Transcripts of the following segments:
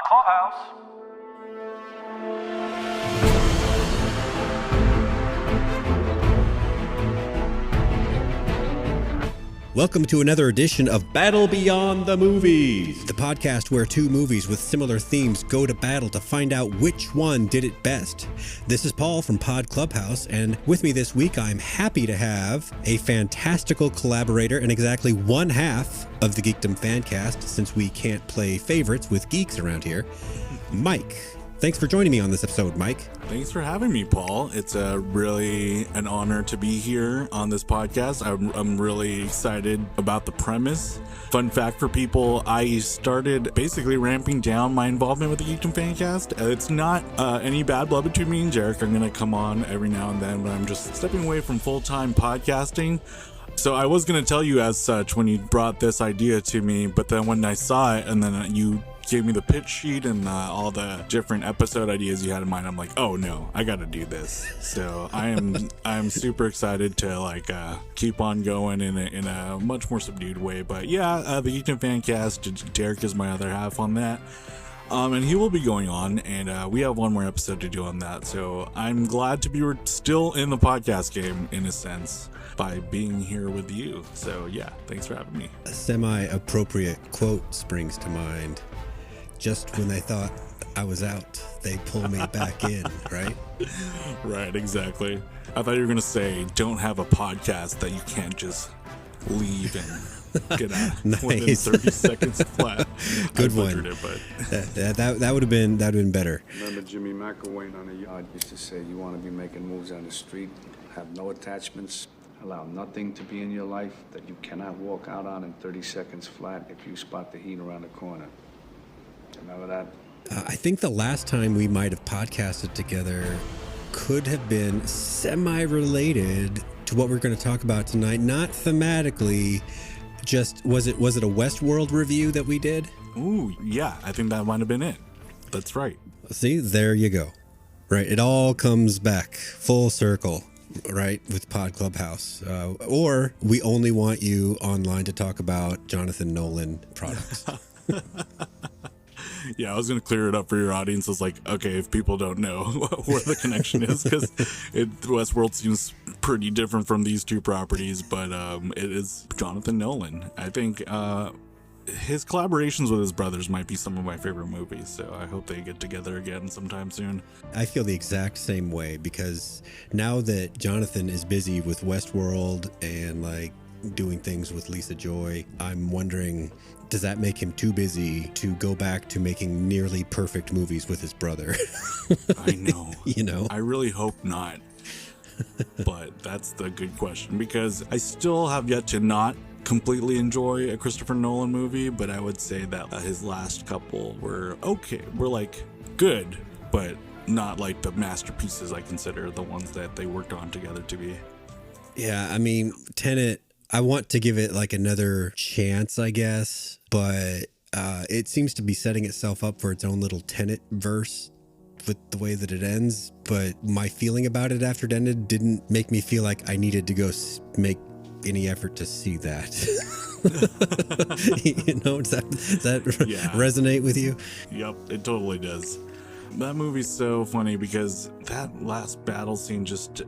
Clubhouse. Welcome to another edition of Battle Beyond the Movies, the podcast where two movies with similar themes go to battle to find out which one did it best. This is Paul from Pod Clubhouse, and with me this week, I'm happy to have a fantastical collaborator and exactly one half of the Geekdom Fancast, since we can't play favorites with geeks around here, Myke. Thanks for joining me on this episode, Myke. Thanks for having me, Paul. It's really an honor to be here on this podcast. I'm really excited about the premise. Fun fact for people, I started basically ramping down my involvement with the Geekdom Fancast. It's not any bad blood between me and Jarek. I'm going to come on every now and then, but I'm just stepping away from full-time podcasting. So I was going to tell you as such when you brought this idea to me, but then when I saw it and then you gave me the pitch sheet and all the different episode ideas you had in mind, I'm like, oh no, I got to do this. So I'm super excited to keep on going in a much more subdued way. But yeah, the Geekdom Fancast, Derek is my other half on that. And he will be going on, and we have one more episode to do on that. So I'm glad to be still in the podcast game, in a sense, by being here with you. So yeah, thanks for having me. A semi-appropriate quote springs to mind. Just when they thought I was out, they pull me back in, right? Right, exactly. I thought you were going to say, don't have a podcast that you can't just leave and get out Nice. within 30 seconds flat. Good I one. It, but That would have been better. Remember Jimmy McElwain on the yard used to say, you want to be making moves on the street, have no attachments, allow nothing to be in your life that you cannot walk out on in 30 seconds flat if you spot the heat around the corner. Remember that? I think the last time we might have podcasted together could have been semi-related to what we're going to talk about tonight. Not thematically, just was it a Westworld review that we did? ooh, yeah, I think that might have been it. That's right. See, there you go. Right, it all comes back full circle, right, with Pod Clubhouse. Or we only want you online to talk about Jonathan Nolan products. Yeah, I was going to clear it up for your audience. I was like, okay, if people don't know where the connection is, because Westworld seems pretty different from these two properties, but it is Jonathan Nolan. I think his collaborations with his brothers might be some of my favorite movies, so I hope they get together again sometime soon. I feel the exact same way, because now that Jonathan is busy with Westworld and like doing things with Lisa Joy, I'm wondering, does that make him too busy to go back to making nearly perfect movies with his brother? I know. You know? I really hope not. But that's the good question, because I still have yet to not completely enjoy a Christopher Nolan movie, but I would say that his last couple were okay. Were like good, but not like the masterpieces I consider the ones that they worked on together to be. Yeah, I mean, Tenet, I want to give it like another chance, I guess, but it seems to be setting itself up for its own little Tenet verse with the way that it ends. But my feeling about it after it ended didn't make me feel like I needed to go make any effort to see that. You know, does that resonate with you? Yep, it totally does. That movie's so funny because that last battle scene just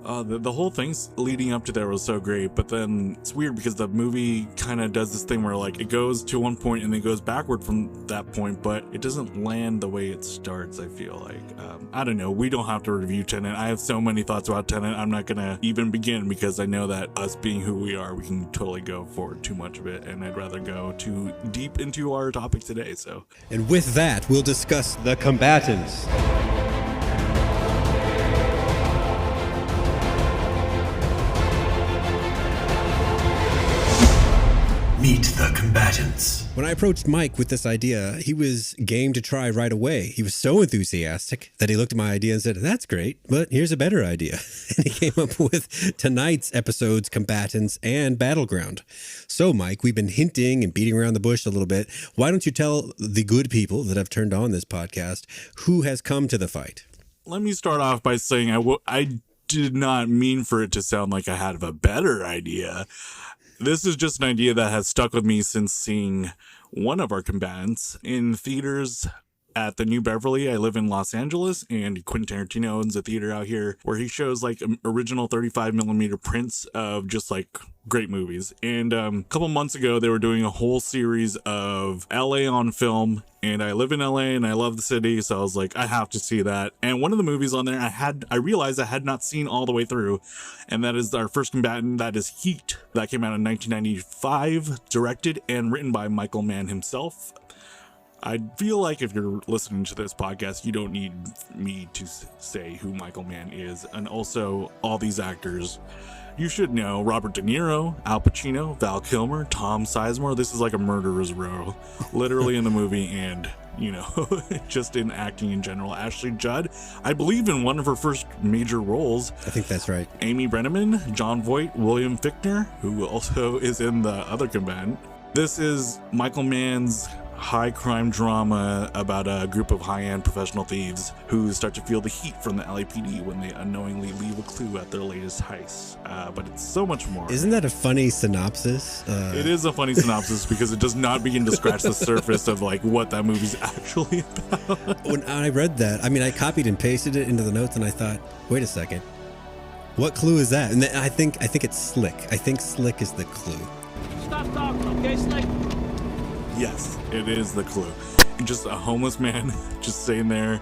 the whole thing's leading up to there was so great, but then it's weird because the movie kind of does this thing where like it goes to one point and then goes backward from that point, but it doesn't land the way it starts. I feel like I don't know, we don't have to review Tenet. I have so many thoughts about Tenet, I'm not gonna even begin, because I know that us being who we are, we can totally go for too much of it, and I'd rather go too deep into our topic today. So, and with that, we'll discuss the combatants. Meet the combatants. When I approached Myke with this idea, he was game to try right away. He was so enthusiastic that he looked at my idea and said, "That's great, but here's a better idea." And he came up with tonight's episode's combatants and battleground. So, Myke, we've been hinting and beating around the bush a little bit. Why don't you tell the good people that have turned on this podcast who has come to the fight? Let me start off by saying I did not mean for it to sound like I had a better idea. This is just an idea that has stuck with me since seeing one of our combatants in theaters at the New Beverly. I live in Los Angeles, and Quentin Tarantino owns a theater out here where he shows like original 35 millimeter prints of just like great movies. And a couple months ago, they were doing a whole series of LA on film, and I live in LA and I love the city, so I was like, I have to see that. And one of the movies on there, I realized I had not seen all the way through, and that is our first combatant. That is Heat. That came out in 1995, directed and written by Michael Mann himself. I feel like if you're listening to this podcast, you don't need me to say who Michael Mann is. And also, all these actors, you should know: Robert De Niro, Al Pacino, Val Kilmer, Tom Sizemore. This is like a murderer's row, literally in the movie, and, you know, just in acting in general. Ashley Judd, I believe in one of her first major roles. I think that's right. Amy Brenneman, John Voight, William Fichtner, who also is in The Other Combatant. This is Michael Mann's high crime drama about a group of high-end professional thieves who start to feel the heat from the LAPD when they unknowingly leave a clue at their latest heist. But it's so much more. Isn't that a funny synopsis? It is a funny synopsis because it does not begin to scratch the surface of like what that movie's actually about. When I read that, I mean, I copied and pasted it into the notes, and I thought, wait a second, what clue is that? And I think it's Slick. I think Slick is the clue. Stop talking, okay, Slick? Yes, it is the clue. Just a homeless man just sitting there.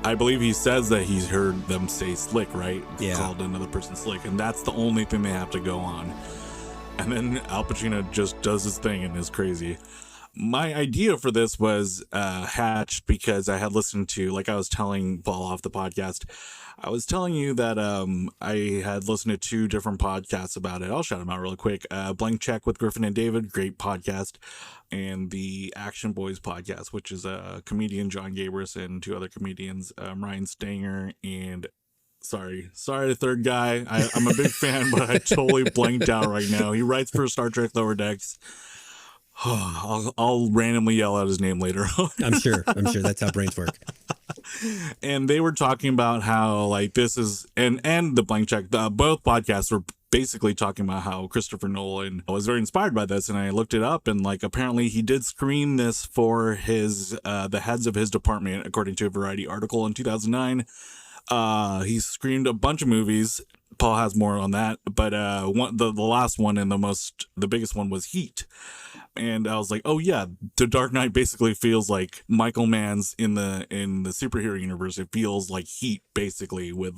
I believe he says that he's heard them say Slick, right? Yeah. Called another person Slick, and that's the only thing they have to go on. And then Al Pacino just does his thing and is crazy. My idea for this was hatched because I had listened to, like I was telling Paul off the podcast, I was telling you that I had listened to 2 different podcasts about it. I'll shout them out really quick. Blank Check with Griffin and David, great podcast. And the Action Boys podcast, which is a comedian, John Gabris, and 2 other comedians, Ryan Stanger and sorry, the third guy. I'm a big fan, but I totally blanked out right now. He writes for Star Trek Lower Decks. I'll randomly yell out his name later on. I'm sure that's how brains work. And they were talking about how like this is and the Blank Check, both podcasts were basically talking about how Christopher Nolan was very inspired by this. And I looked it up, and like apparently he did screen this for his the heads of his department, according to a Variety article in 2009. He screened a bunch of movies. Paul has more on that, but the last one and the biggest one was Heat. And I was like, oh yeah, The Dark Knight basically feels like Michael Mann's in the superhero universe. It feels like Heat basically, with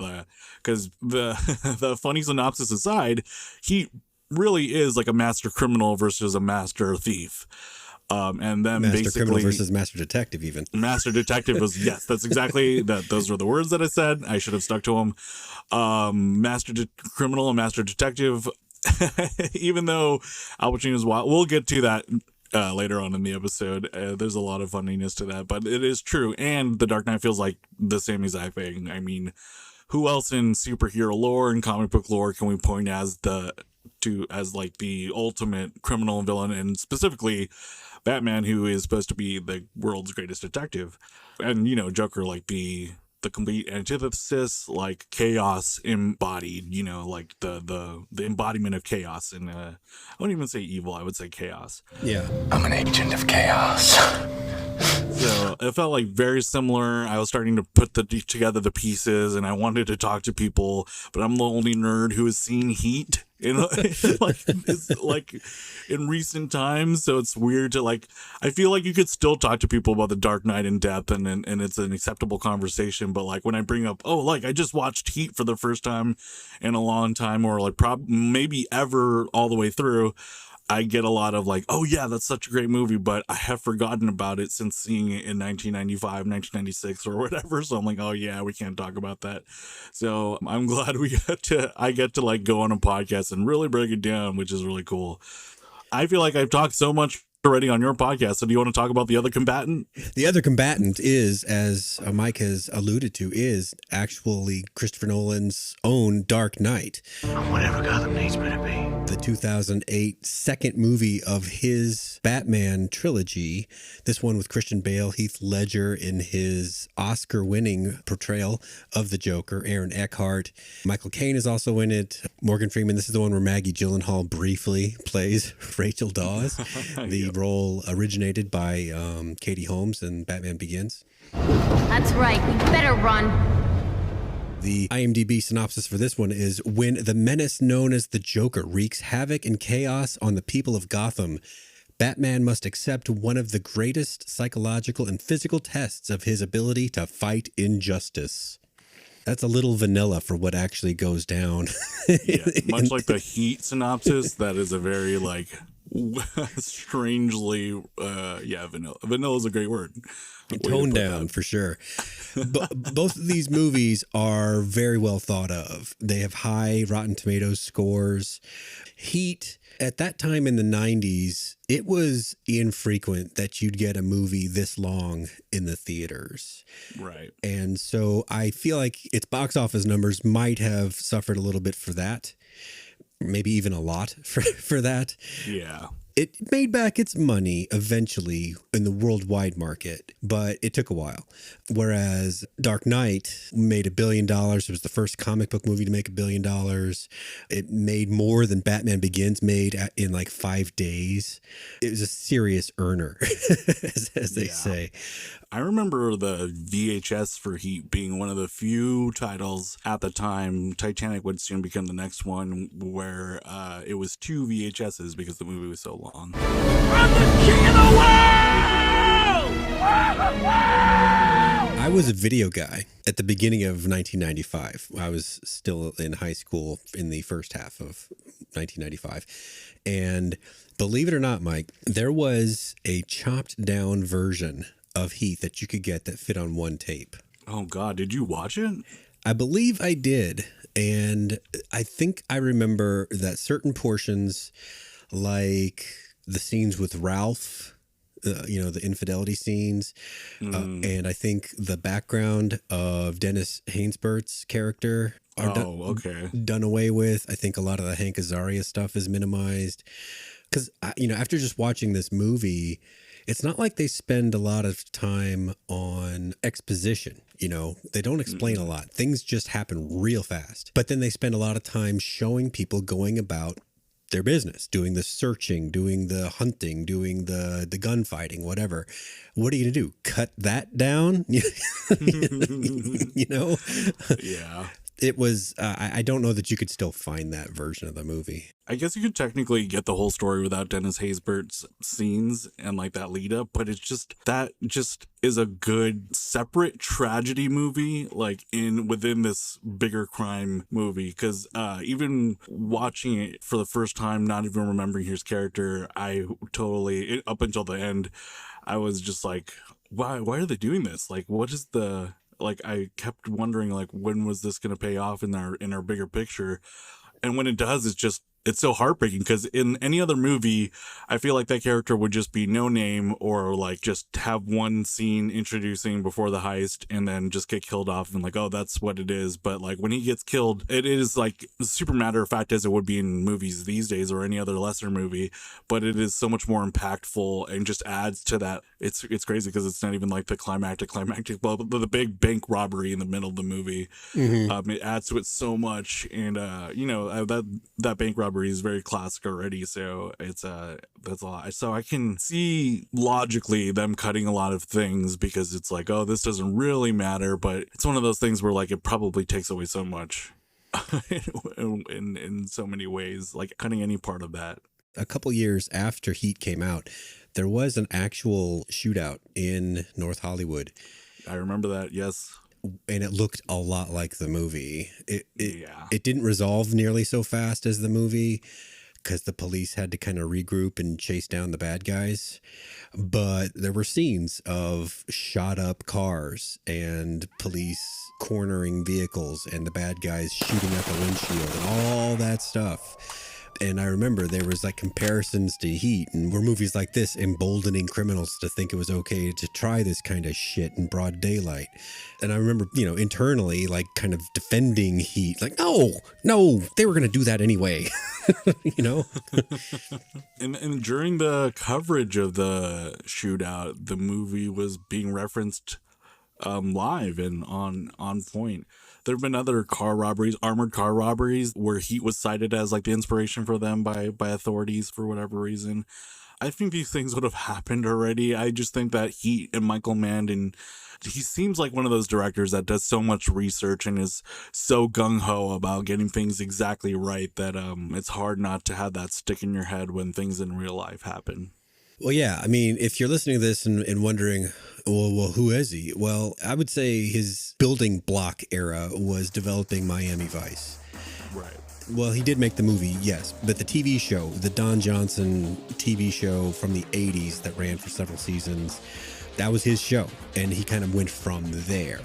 because the funny synopsis aside, Heat really is like a master criminal versus a master thief. And then Master basically criminal versus master detective, even. Master detective was, yes, that's exactly that. Those were the words that I said. I should have stuck to them. Master criminal and master detective. Even though Al Pacino's wild, we'll get to that later on in the episode. There's a lot of funniness to that, but it is true. And The Dark Knight feels like the same exact thing. I mean, who else in superhero lore and comic book lore can we point as like the ultimate criminal and villain, and specifically Batman, who is supposed to be the world's greatest detective, and you know, Joker like the complete antithesis, like chaos embodied, you know, like the embodiment of chaos. And I wouldn't even say evil, I would say chaos. Yeah, I'm an agent of chaos. So it felt like very similar. I was starting to put together the pieces, and I wanted to talk to people, but I'm the only nerd who has seen Heat in like in recent times. So it's weird to like, I feel like you could still talk to people about The Dark Knight in depth, and it's an acceptable conversation. But like when I bring up, oh, like I just watched Heat for the first time in a long time, or like maybe ever all the way through, I get a lot of like, oh yeah, that's such a great movie, but I have forgotten about it since seeing it in 1995, 1996 or whatever. So I'm like, oh yeah, we can't talk about that. So I'm glad I get to like go on a podcast and really break it down, which is really cool. I feel like I've talked so much already on your podcast. So do you want to talk about The Other Combatant? The Other Combatant is, as Myke has alluded to, is actually Christopher Nolan's own Dark Knight. Whatever Gotham needs me to be. The 2008 second movie of his Batman trilogy. This one with Christian Bale, Heath Ledger in his Oscar-winning portrayal of the Joker, Aaron Eckhart. Michael Caine is also in it. Morgan Freeman. This is the one where Maggie Gyllenhaal briefly plays Rachel Dawes, the role originated by Katie Holmes in Batman Begins. That's right. We better run. The IMDb synopsis for this one is, when the menace known as the Joker wreaks havoc and chaos on the people of Gotham, Batman must accept one of the greatest psychological and physical tests of his ability to fight injustice. That's a little vanilla for what actually goes down. Yeah, much like the Heat synopsis, that is a very like strangely vanilla. Vanilla is a great word. Toned down for sure. Both of these movies are very well thought of. They have high Rotten Tomatoes scores. Heat, at that time in the 90s, it was infrequent that you'd get a movie this long in the theaters. Right. And so I feel like its box office numbers might have suffered a little bit for that. Maybe even a lot for that. Yeah. It made back its money eventually in the worldwide market, but it took a while. Whereas Dark Knight made $1 billion. It was the first comic book movie to make $1 billion. It made more than Batman Begins made in like 5 days. It was a serious earner, as they say. I remember the VHS for Heat being one of the few titles at the time. Titanic would soon become the next one, where it was 2 VHSs because the movie was so long. I'm the king of the world! I was a video guy at the beginning of 1995. I was still in high school in the first half of 1995. And believe it or not, Myke, there was a chopped down version of Heat that you could get that fit on one tape. Oh, God. Did you watch it? I believe I did. And I think I remember that certain portions, like the scenes with Ralph, the infidelity scenes, and I think the background of Dennis Haysbert's character are done away with. I think a lot of the Hank Azaria stuff is minimized. Because, after just watching this movie, it's not like they spend a lot of time on exposition. They don't explain a lot. Things just happen real fast. But then they spend a lot of time showing people going about their business, doing the searching, doing the hunting, doing the gunfighting, whatever. What are you going to do? Cut that down? Yeah. It was, I don't know that you could still find that version of the movie. I guess you could technically get the whole story without Dennis Haysbert's scenes and like that lead up, but that is a good separate tragedy movie, like within this bigger crime movie. Because even watching it for the first time, not even remembering his character, I totally, up until the end, I was just like, why are they doing this? Like, what is the... Like, I kept wondering, like, when was this going to pay off in our bigger picture? And when it does, it's so heartbreaking, because in any other movie, I feel like that character would just be no name, or like just have one scene introducing before the heist and then just get killed off and like, oh, that's what it is. But like when he gets killed, it is like super matter of fact as it would be in movies these days or any other lesser movie, but it is so much more impactful and just adds to that. It's crazy because it's not even like the climactic, well, the big bank robbery in the middle of the movie. Mm-hmm. It adds to it so much. And, that bank robbery is very classic already, so it's that's a lot. So I can see logically them cutting a lot of things because it's like, oh, this doesn't really matter, but it's one of those things where like it probably takes away so much in so many ways, like cutting any part of that. A couple years after Heat came out, there was an actual shootout in North Hollywood. I remember that, yes. And it looked a lot like the movie. It didn't resolve nearly so fast as the movie because the police had to kind of regroup and chase down the bad guys. But there were scenes of shot up cars and police cornering vehicles and the bad guys shooting out the windshield and all that stuff. And I remember there was like comparisons to Heat, and were movies like this emboldening criminals to think it was okay to try this kind of shit in broad daylight. And I remember, internally like kind of defending Heat, like, no, they were going to do that anyway, And during the coverage of the shootout, the movie was being referenced live and on point. There have been other car robberies, armored car robberies, where Heat was cited as like the inspiration for them by authorities for whatever reason. I think these things would have happened already. I just think that he and Michael Mann, he seems like one of those directors that does so much research and is so gung-ho about getting things exactly right that it's hard not to have that stick in your head when things in real life happen. Well, yeah. I mean, if you're listening to this and wondering, well, who is he? Well, I would say his building block era was developing Miami Vice. Right. Well, he did make the movie, yes, but the TV show, the Don Johnson TV show from the 80s that ran for several seasons, that was his show, and he kind of went from there.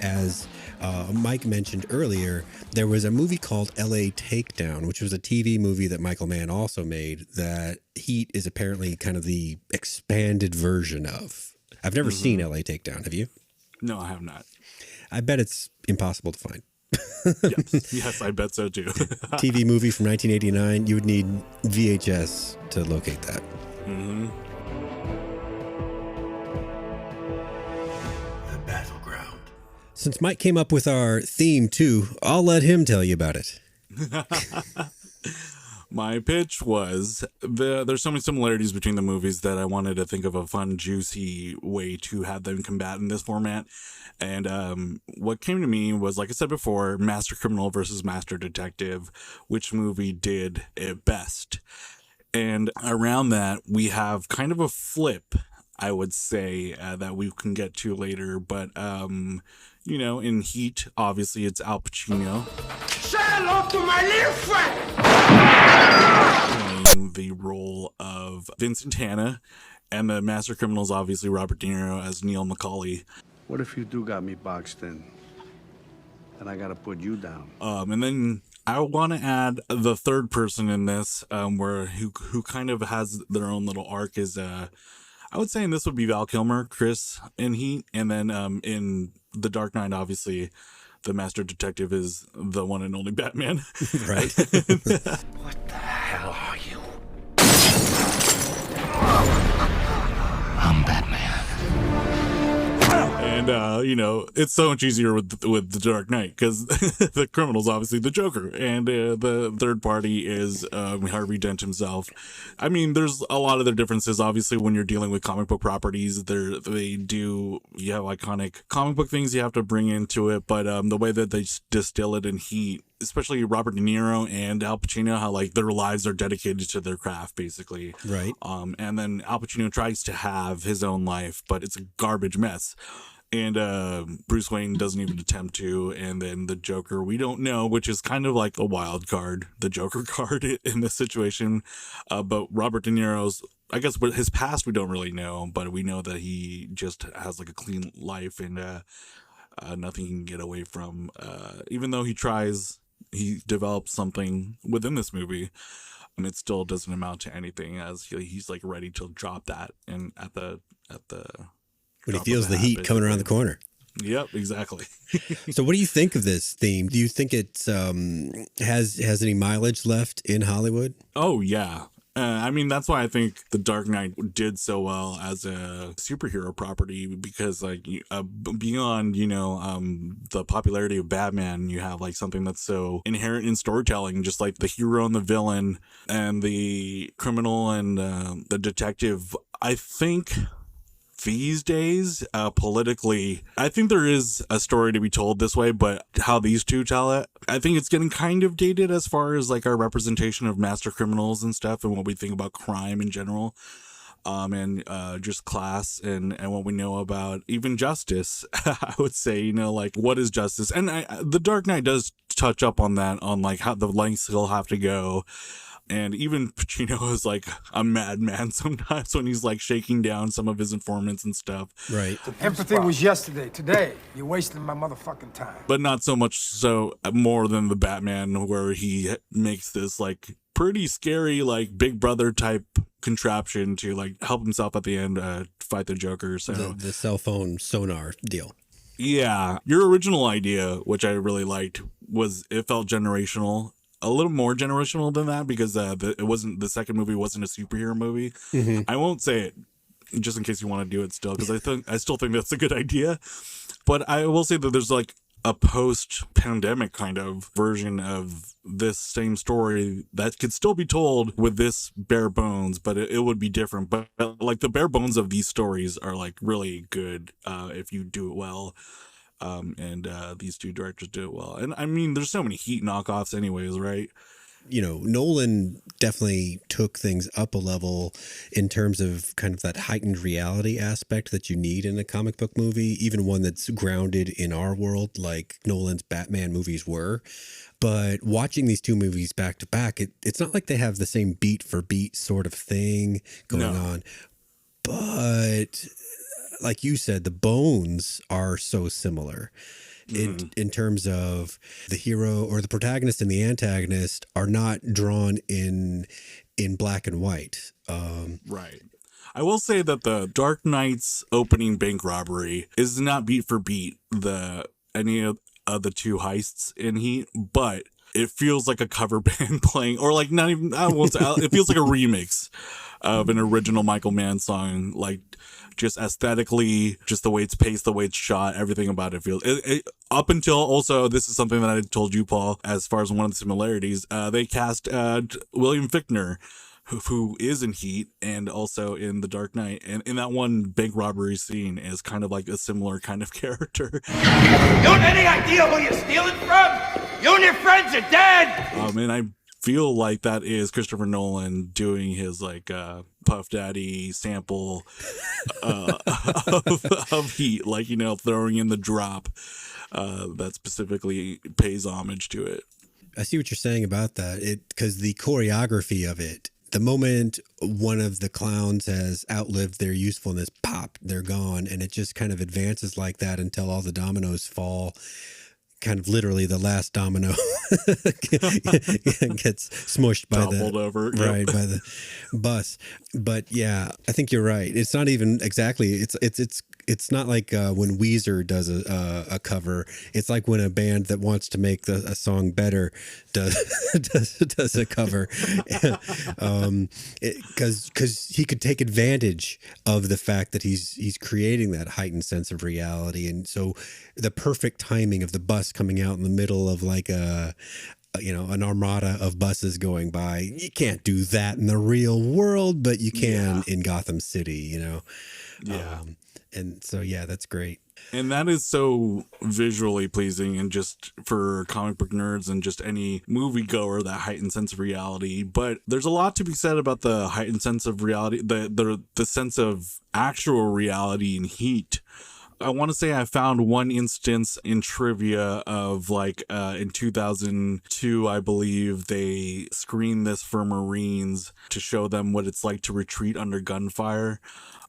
As Myke mentioned earlier, there was a movie called L.A. Takedown, which was a TV movie that Michael Mann also made that Heat is apparently kind of the expanded version of. I've never seen L.A. Takedown. Have you? No, I have not. I bet it's impossible to find. Yes, I bet so too. TV movie from 1989. You would need VHS to locate that. Mm-hmm. The battleground. Since Myke came up with our theme too, I'll let him tell you about it. My pitch was there's so many similarities between the movies that I wanted to think of a fun, juicy way to have them combat in this format. And what came to me was, like I said before, Master Criminal versus Master Detective, which movie did it best. And around that, we have kind of a flip, I would say, that we can get to later. But, in Heat, obviously, it's Al Pacino. Say hello to my little friend! Playing the role of Vincent Hanna. And the Master Criminal is obviously Robert De Niro as Neil McCauley. What if you do got me boxed in? And I gotta put you down. And then I want to add the third person in this, who kind of has their own little arc is, I would say in this would be Val Kilmer, Chris in Heat. And then in The Dark Knight, obviously, the Master Detective is the one and only Batman. Right. What the hell are you? I'm Batman. And, it's so much easier with The Dark Knight because the criminal's obviously the Joker. And the third party is Harvey Dent himself. I mean, there's a lot of their differences. Obviously, when you're dealing with comic book properties, you have iconic comic book things you have to bring into it. But the way that they distill it in Heat, especially Robert De Niro and Al Pacino, how like their lives are dedicated to their craft, basically. Right. And then Al Pacino tries to have his own life, but it's a garbage mess. And Bruce Wayne doesn't even attempt to. And then the Joker, we don't know, which is kind of like a wild card, the Joker card in this situation. But Robert De Niro's, I guess his past we don't really know, but we know that he just has like a clean life and nothing he can get away from. Even though he tries, he develops something within this movie. And it still doesn't amount to anything as he's like ready to drop that and at the when he feels the heat coming around the corner. Yep, exactly. So what do you think of this theme? Do you think it has any mileage left in Hollywood? Oh, yeah. I mean, that's why I think The Dark Knight did so well as a superhero property because, like, beyond, the popularity of Batman, you have, like, something that's so inherent in storytelling, just like the hero and the villain and the criminal and the detective. I think these days, politically, I think there is a story to be told this way, but how these two tell it, I think it's getting kind of dated as far as like our representation of master criminals and stuff and what we think about crime in general. And just class and what we know about even justice. I would say, like, what is justice? And The Dark Knight does touch up on that, on like how the lengths he'll have to go. And even Pacino is like a madman sometimes when he's like shaking down some of his informants and stuff. Right. Empathy was yesterday. Today, you're wasting my motherfucking time. But not so much so more than the Batman, where he makes this like pretty scary, like Big Brother type contraption to like help himself at the end fight the Joker. So the cell phone sonar deal. Yeah. Your original idea, which I really liked, was it felt generational. A little more generational than that because the second movie wasn't a superhero movie. Mm-hmm. I won't say it just in case you want to do it still because I still think that's a good idea. But I will say that there's like a post-pandemic kind of version of this same story that could still be told with this bare bones, but it would be different. But like the bare bones of these stories are like really good if you do it well. And these two directors do it well. And I mean, there's so many Heat knockoffs anyways, right? You know, Nolan definitely took things up a level in terms of kind of that heightened reality aspect that you need in a comic book movie, even one that's grounded in our world like Nolan's Batman movies were. But watching these two movies back to back, it's not like they have the same beat for beat sort of thing going on. But like you said, the bones are so similar. In terms of the hero or the protagonist and the antagonist are not drawn in black and white. Right. I will say that the Dark Knight's opening bank robbery is not beat for beat any of the two heists in Heat, but it feels like a cover band playing, or like not even, it feels like a remix of an original Michael Mann song, like just aesthetically, just the way it's paced, the way it's shot, everything about it feels up until also, this is something that I told you, Paul, as far as one of the similarities, they cast William Fichtner, who is in Heat and also in The Dark Knight, and in that one bank robbery scene is kind of like a similar kind of character. You have any idea who you're stealing from? You and your friends are dead! And I feel like that is Christopher Nolan doing his like Puff Daddy sample of Heat, like, you know, throwing in the drop that specifically pays homage to it. I see what you're saying about that. Because the choreography of it, the moment one of the clowns has outlived their usefulness, pop, they're gone. And it just kind of advances like that until all the dominoes fall. Kind of literally the last domino gets smushed by toppled over, right, by the bus. But yeah, I think you're right. It's not even exactly. It's not like when Weezer does a cover. It's like when a band that wants to make a song better does a cover, because he could take advantage of the fact that he's creating that heightened sense of reality, and so the perfect timing of the bus coming out in the middle of like an armada of buses going by. You can't do that in the real world, but you can in Gotham City, you know? Yeah. And so, yeah, that's great. And that is so visually pleasing, and just for comic book nerds and just any moviegoer, that heightened sense of reality. But there's a lot to be said about the heightened sense of reality, the sense of actual reality in Heat. I want to say I found one instance in trivia of like in 2002, I believe they screened this for Marines to show them what it's like to retreat under gunfire.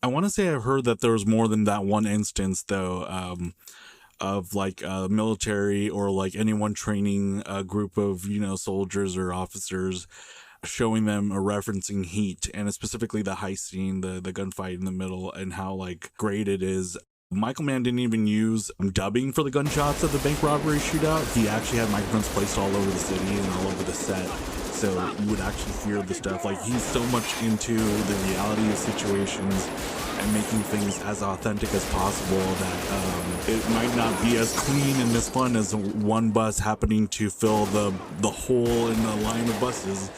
I want to say I've heard that there was more than that one instance though, of like military or like anyone training a group of, you know, soldiers or officers, showing them referencing Heat, and specifically the heist scene, the gunfight in the middle, and how like great it is. Michael Mann didn't even use dubbing for the gunshots of the bank robbery shootout. He actually had microphones placed all over the city and all over the set, so you would actually hear the stuff. Like, he's so much into the reality of situations and making things as authentic as possible that it might not be as clean and as fun as one bus happening to fill the hole in the line of buses.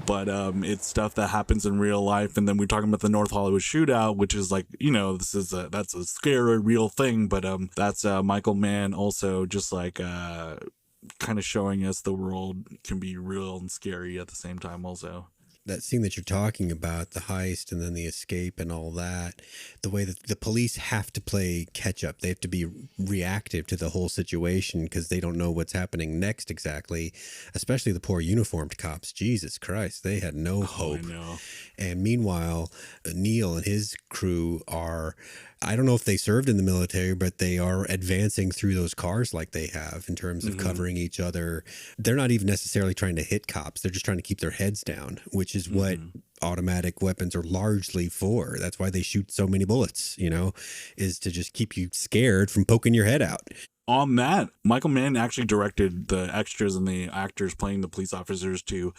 But it's stuff that happens in real life. And then we're talking about the North Hollywood shootout, which is like, you know, that's a scary real thing. But that's Michael Mann also just like kind of showing us the world can be real and scary at the same time also. That scene that you're talking about, the heist and then the escape and all that, the way that the police have to play catch up, they have to be reactive to the whole situation because they don't know what's happening next exactly, especially the poor uniformed cops. Jesus Christ, they had no hope. I know. And meanwhile, Neil and his crew are, I don't know if they served in the military, but they are advancing through those cars like they have in terms of covering each other. They're not even necessarily trying to hit cops. They're just trying to keep their heads down, which is what automatic weapons are largely for. That's why they shoot so many bullets, you know, is to just keep you scared from poking your head out. On that, Michael Mann actually directed the extras and the actors playing the police officers to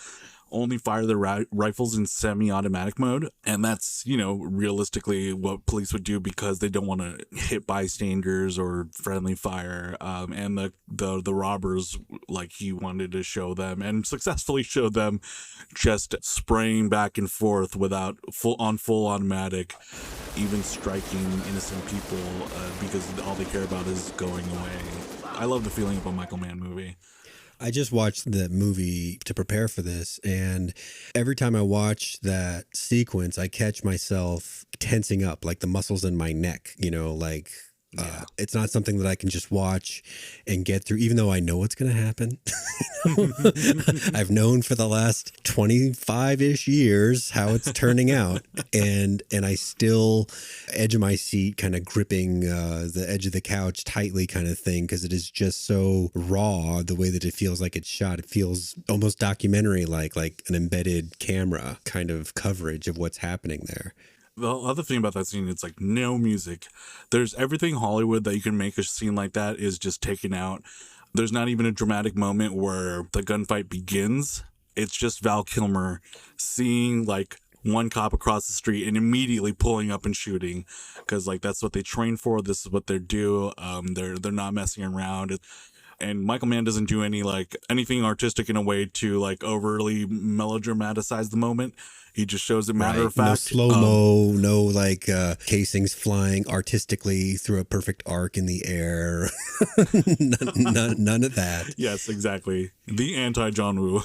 only fire their rifles in semi-automatic mode. And that's, you know, realistically what police would do because they don't want to hit bystanders or friendly fire. And the robbers, like, he wanted to show them and successfully showed them just spraying back and forth without full automatic, even striking innocent people because all they care about is going away. I love the feeling of a Michael Mann movie. I just watched the movie to prepare for this, and every time I watch that sequence, I catch myself tensing up, like the muscles in my neck, you know, like it's not something that I can just watch and get through, even though I know what's going to happen. I've known for the last 25-ish years how it's turning out, and I still edge of my seat, kind of gripping the edge of the couch tightly kind of thing, because it is just so raw the way that it feels like it's shot. It feels almost documentary like an embedded camera kind of coverage of what's happening there. The other thing about that scene, it's like no music. There's everything Hollywood that you can make a scene like that is just taken out. There's not even a dramatic moment where the gunfight begins. It's just Val Kilmer seeing like one cop across the street and immediately pulling up and shooting, because like that's what they train for. This is what they do. They're not messing around. And Michael Mann doesn't do anything artistic in a way to like overly melodramatize the moment. He just shows it matter of fact. No slow-mo, no like casings flying artistically through a perfect arc in the air. none of that. Yes, exactly. The anti-John Woo.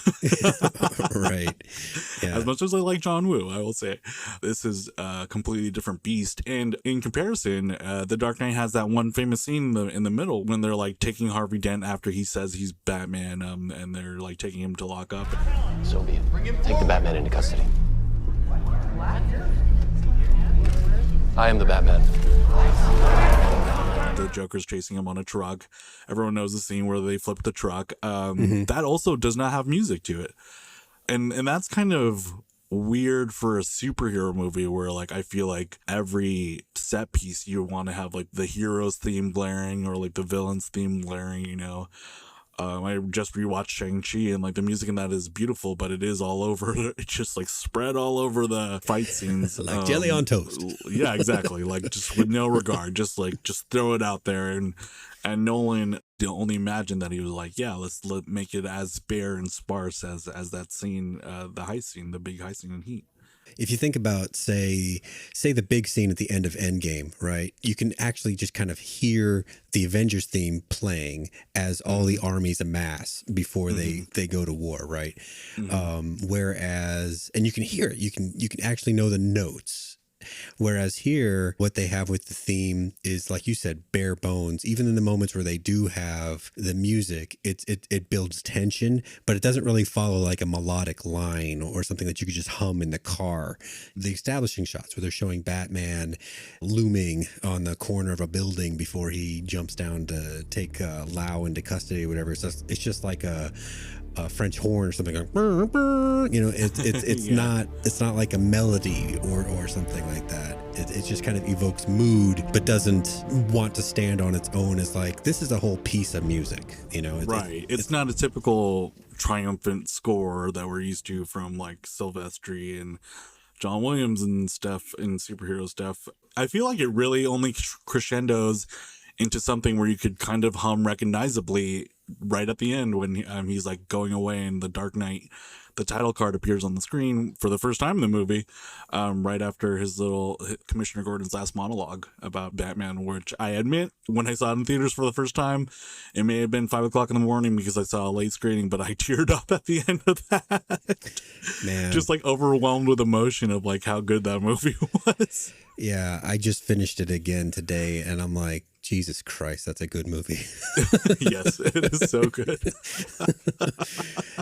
Right. Yeah. As much as I like John Woo, I will say this is a completely different beast. And in comparison, The Dark Knight has that one famous scene in the middle when they're like taking Harvey Dent after he says he's Batman, and they're like taking him to lock up. So be it. Take the Batman into custody. I am the Batman. The Joker's chasing him on a truck. Everyone knows the scene where they flip the truck. That also does not have music to it. And that's kind of weird for a superhero movie where like I feel like every set piece you want to have like the hero's theme blaring or like the villain's theme blaring, you know. I just rewatched Shang-Chi, and like the music in that is beautiful, but it is all over. It's just like spread all over the fight scenes, like jelly on toast. Yeah, exactly. Like just with no regard, just throw it out there. And Nolan only imagined that he was like, yeah, let's make it as bare and sparse as that scene, the heist scene, the big heist scene in Heat. If you think about, say the big scene at the end of Endgame, right? You can actually just kind of hear the Avengers theme playing as all the armies amass before they go to war, right? Whereas, and you can hear it, you can actually know the notes. Whereas here, what they have with the theme is, like you said, bare bones. Even in the moments where they do have the music, it builds tension, but it doesn't really follow like a melodic line or something that you could just hum in the car. The establishing shots where they're showing Batman looming on the corner of a building before he jumps down to take Lau into custody or whatever. It's just like a French horn or something going, burr, burr. You know, it's yeah. It's not like a melody or something like that. It just kind of evokes mood, but doesn't want to stand on its own as like, this is a whole piece of music, you know? Right. It's not a typical triumphant score that we're used to from like Silvestri and John Williams and stuff and superhero stuff. I feel like it really only crescendos into something where you could kind of hum recognizably right at the end when he's like going away and the Dark Knight, the title card appears on the screen for the first time in the movie, right after his little Commissioner Gordon's last monologue about Batman, which I admit when I saw it in theaters for the first time, it may have been 5 o'clock in the morning because I saw a late screening, but I teared up at the end of that. Man, just like overwhelmed with emotion of like how good that movie was. Yeah, I just finished it again today and I'm like, Jesus Christ, that's a good movie. Yes, it is so good.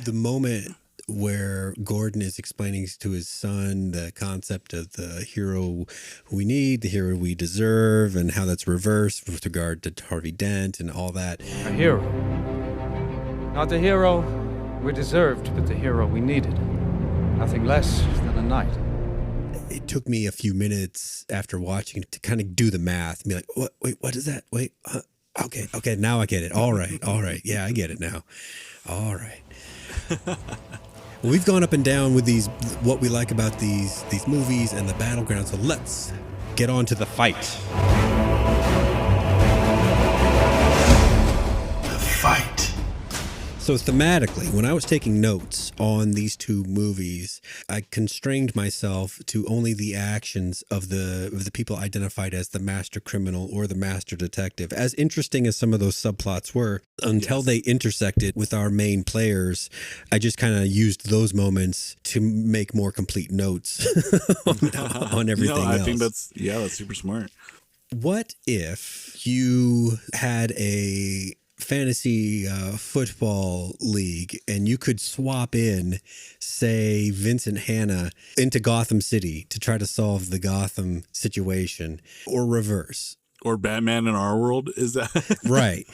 The moment where Gordon is explaining to his son the concept of the hero we need, the hero we deserve, and how that's reversed with regard to Harvey Dent and all that. A hero. Not the hero we deserved, but the hero we needed. Nothing less than a knight. It took me a few minutes after watching to kind of do the math and be like, what? Wait, what is that? Wait, okay, now I get it. All right. Yeah, I get it now. All right. Well, we've gone up and down with these, what we like about these movies and the battleground. So let's get on to the fight. The fight. So thematically, when I was taking notes on these two movies, I constrained myself to only the actions of the people identified as the master criminal or the master detective. As interesting as some of those subplots were, until they intersected with our main players, I just kind of used those moments to make more complete notes on everything else. I think that's super smart. What if you had a fantasy football league and you could swap in, say, Vincent Hanna into Gotham City to try to solve the Gotham situation, or reverse? Or Batman in our world, is that? Right.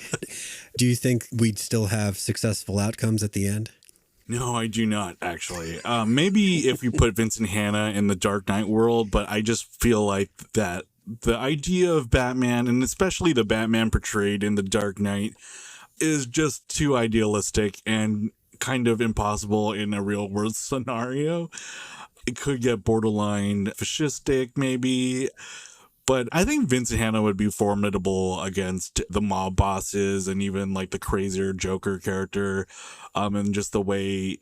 Do you think we'd still have successful outcomes at the end? No, I do not, actually. Maybe if you put Vincent Hanna in the Dark Knight world, but I just feel like that the idea of Batman, and especially the Batman portrayed in the Dark Knight, is just too idealistic and kind of impossible in a real world scenario. It could get borderline fascistic, maybe. But I think Vincent Hanna would be formidable against the mob bosses and even like the crazier Joker character, and just the way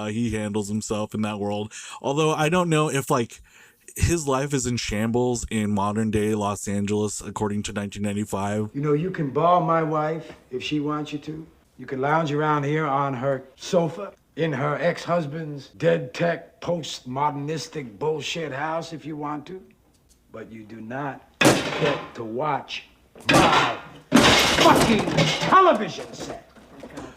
he handles himself in that world. Although I don't know if like his life is in shambles in modern day Los Angeles, according to 1995. You know, you can ball my wife if she wants you to. You can lounge around here on her sofa in her ex-husband's dead tech post-modernistic bullshit house if you want to. But you do not get to watch my fucking television set.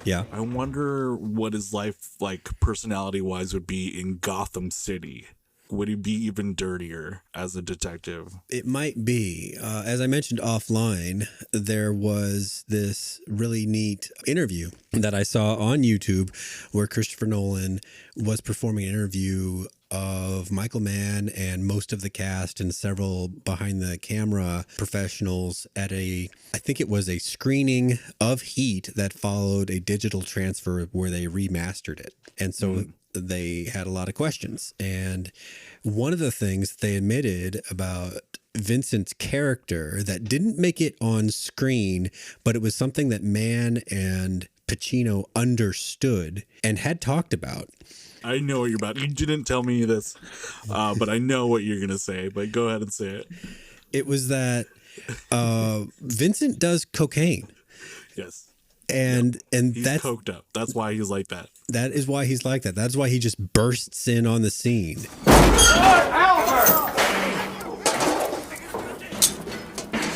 Yeah. I wonder what his life, like, personality-wise would be in Gotham City. Would he be even dirtier as a detective? It might be. As I mentioned offline, there was this really neat interview that I saw on YouTube where Christopher Nolan was performing an interview of Michael Mann and most of the cast and several behind the camera professionals at I think it was a screening of Heat that followed a digital transfer where they remastered it. And so they had a lot of questions. And one of the things they admitted about Vincent's character that didn't make it on screen, but it was something that Mann and Pacino understood and had talked about. I know what you're about. You didn't tell me this, but I know what you're going to say. But go ahead and say it. It was that Vincent does cocaine. Yes. And He's that's coked up. That's why he's like that. That is why he's like that. That's why he just bursts in on the scene. Albert!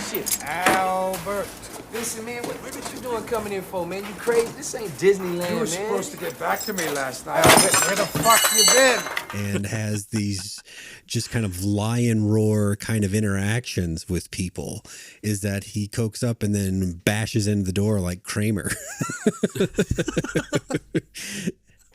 Shit, Albert. Listen, man, what you doing coming in for, man? You crazy? This ain't Disneyland, You were man. supposed to get back to me last night. Where the fuck you been? And has these just kind of lion roar kind of interactions with people, is that he cokes up and then bashes into the door like Kramer.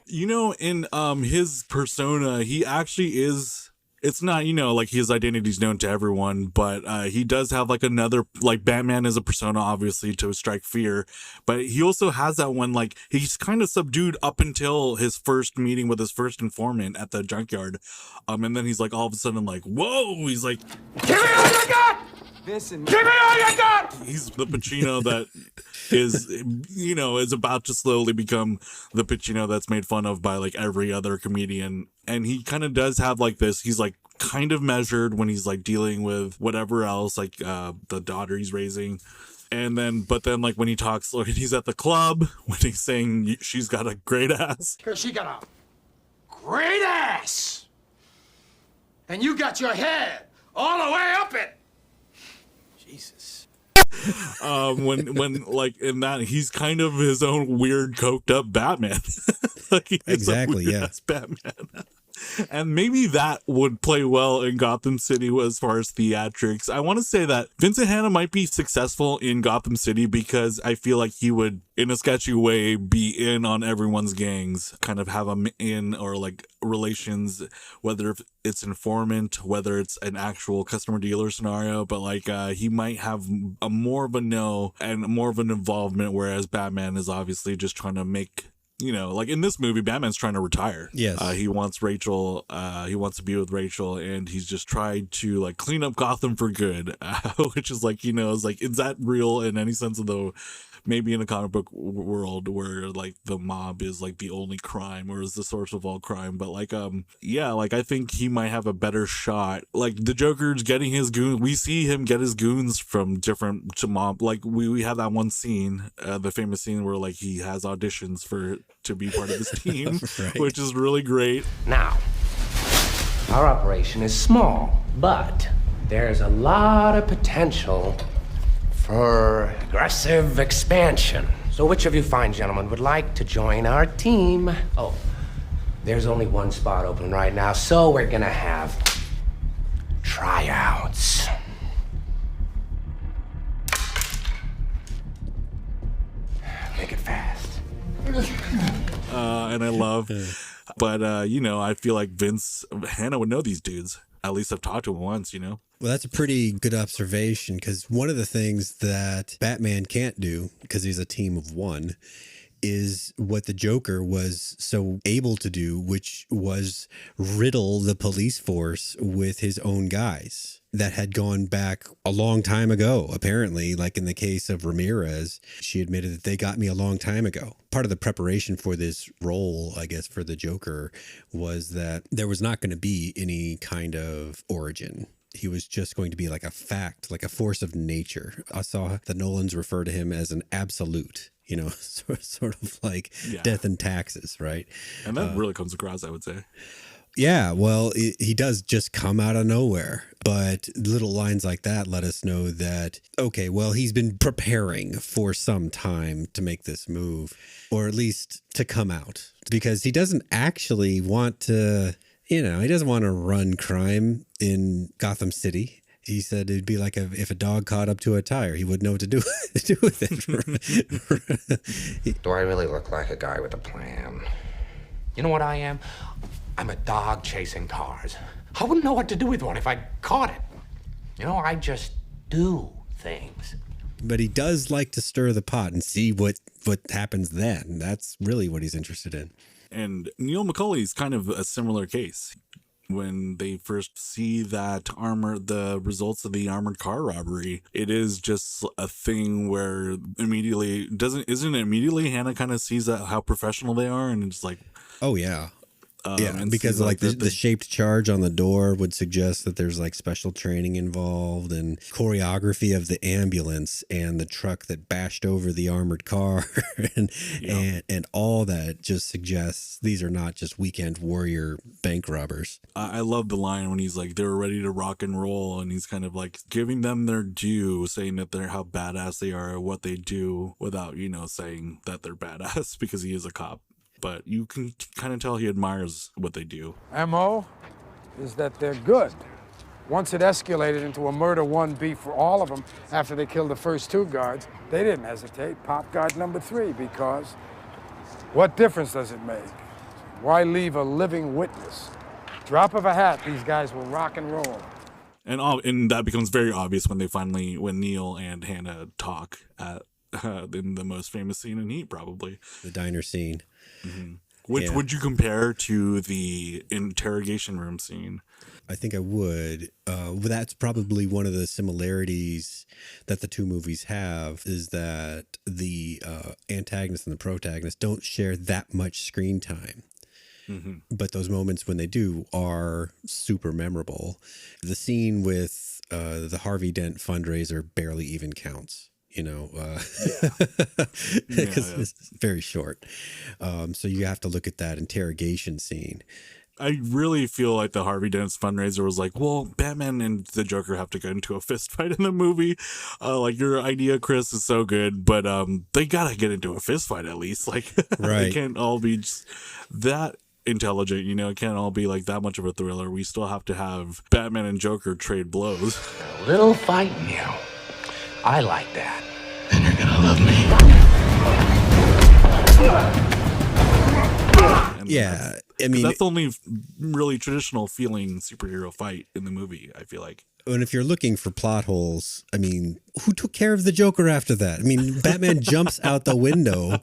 You know, in his persona, he actually is. It's not, you know, like his identity's known to everyone, but he does have like another, like Batman is a persona, obviously, to strike fear. But he also has that one, like he's kind of subdued up until his first meeting with his first informant at the junkyard. And then he's like all of a sudden like, whoa, he's like, Give me all you got! Vincent, give me all you got! He's the Pacino that is, you know, is about to slowly become the Pacino that's made fun of by like every other comedian. And he kind of does have like this, he's like kind of measured when he's like dealing with whatever else, like the daughter he's raising. And then, but then like when he talks, like he's at the club, when he's saying she's got a great ass. Because she got a great ass. And you got your head all the way up it. Jesus. When like in that, he's kind of his own weird coked up Batman. Like Exactly, yeah. Batman. And maybe that would play well in Gotham City as far as theatrics. I want to say that Vincent Hanna might be successful in Gotham City because I feel like he would, in a sketchy way, be in on everyone's gangs, kind of have them in or like relations, whether it's informant, whether it's an actual customer dealer scenario, but like he might have a more of a know and more of an involvement, whereas Batman is obviously just trying to make, you know, like in this movie, Batman's trying to retire. Yes. He wants Rachel. He wants to be with Rachel, and he's just tried to like clean up Gotham for good, which is like, you know, is like, is that real in any sense of the, maybe in a comic book world where like the mob is like the only crime or is the source of all crime, but like yeah, like I think he might have a better shot. Like the Joker's getting his goons, we see him get his goons from different to mob. Like we have that one scene, the famous scene where like he has auditions to be part of his team, Right. which is really great. Now, our operation is small, but there's a lot of potential for aggressive expansion. So which of you fine gentlemen would like to join our team? Oh, there's only one spot open right now, so we're gonna have tryouts. Make it fast. And I love, but you know, I feel like Hannah would know these dudes. At least I've talked to him once, you know. Well, that's a pretty good observation, because one of the things that Batman can't do, because he's a team of one, is what the Joker was so able to do, which was riddle the police force with his own guys that had gone back a long time ago. Apparently, like in the case of Ramirez, she admitted that they got me a long time ago. Part of the preparation for this role, I guess, for the Joker was that there was not going to be any kind of origin. He was just going to be like a fact, like a force of nature. I saw the Nolans refer to him as an absolute, you know, sort of like death and taxes, right? And that really comes across, I would say. Yeah, well, he does just come out of nowhere. But little lines like that let us know that, okay, well, he's been preparing for some time to make this move, or at least to come out, because he doesn't actually want to, you know, he doesn't want to run crime in Gotham City. He said it'd be like if a dog caught up to a tire. He wouldn't know what to do with it. Do I really look like a guy with a plan? You know what I am? I'm a dog chasing cars. I wouldn't know what to do with one if I caught it. You know, I just do things. But he does like to stir the pot and see what happens then. That's really what he's interested in. And Neil McCauley's kind of a similar case. When they first see the results of the armored car robbery, it is just a thing where isn't it immediately Hannah kind of sees how professional they are, and it's like, oh yeah. and because sees, like the shaped charge on the door would suggest that there's like special training involved, and choreography of the ambulance and the truck that bashed over the armored car and all that just suggests these are not just weekend warrior bank robbers. I love the line when he's like, they're ready to rock and roll, and he's kind of like giving them their due, saying that they're how badass they are at what they do, without, you know, saying that they're badass because he is a cop. But you can kind of tell he admires what they do. MO is that they're good. Once it escalated into a murder 1B for all of them after they killed the first 2 guards, they didn't hesitate. Pop guard number 3, because what difference does it make? Why leave a living witness? Drop of a hat, these guys will rock and roll. And that becomes very obvious when Neil and Hannah talk at in the most famous scene in Heat, probably. The diner scene. Mm-hmm. Which would you compare to the interrogation room scene? I think I would. That's probably one of the similarities that the two movies have, is that the antagonist and the protagonist don't share that much screen time. Mm-hmm. But those moments when they do are super memorable. The scene with the Harvey Dent fundraiser barely even counts. You know, because it's very short. So you have to look at that interrogation scene. I really feel like the Harvey Dent's fundraiser was like, well, Batman and the Joker have to get into a fist fight in the movie. Like, your idea, Chris, is so good, but they gotta get into a fist fight at least. Like, right. They can't all be just that intelligent, you know. It can't all be like that much of a thriller. We still have to have Batman and Joker trade blows. A little fight, Neil. I like that. And you're gonna love me. Yeah, I mean, that's the only really traditional feeling superhero fight in the movie, I feel like. And if you're looking for plot holes, I mean, who took care of the Joker after that? I mean, Batman jumps out the window,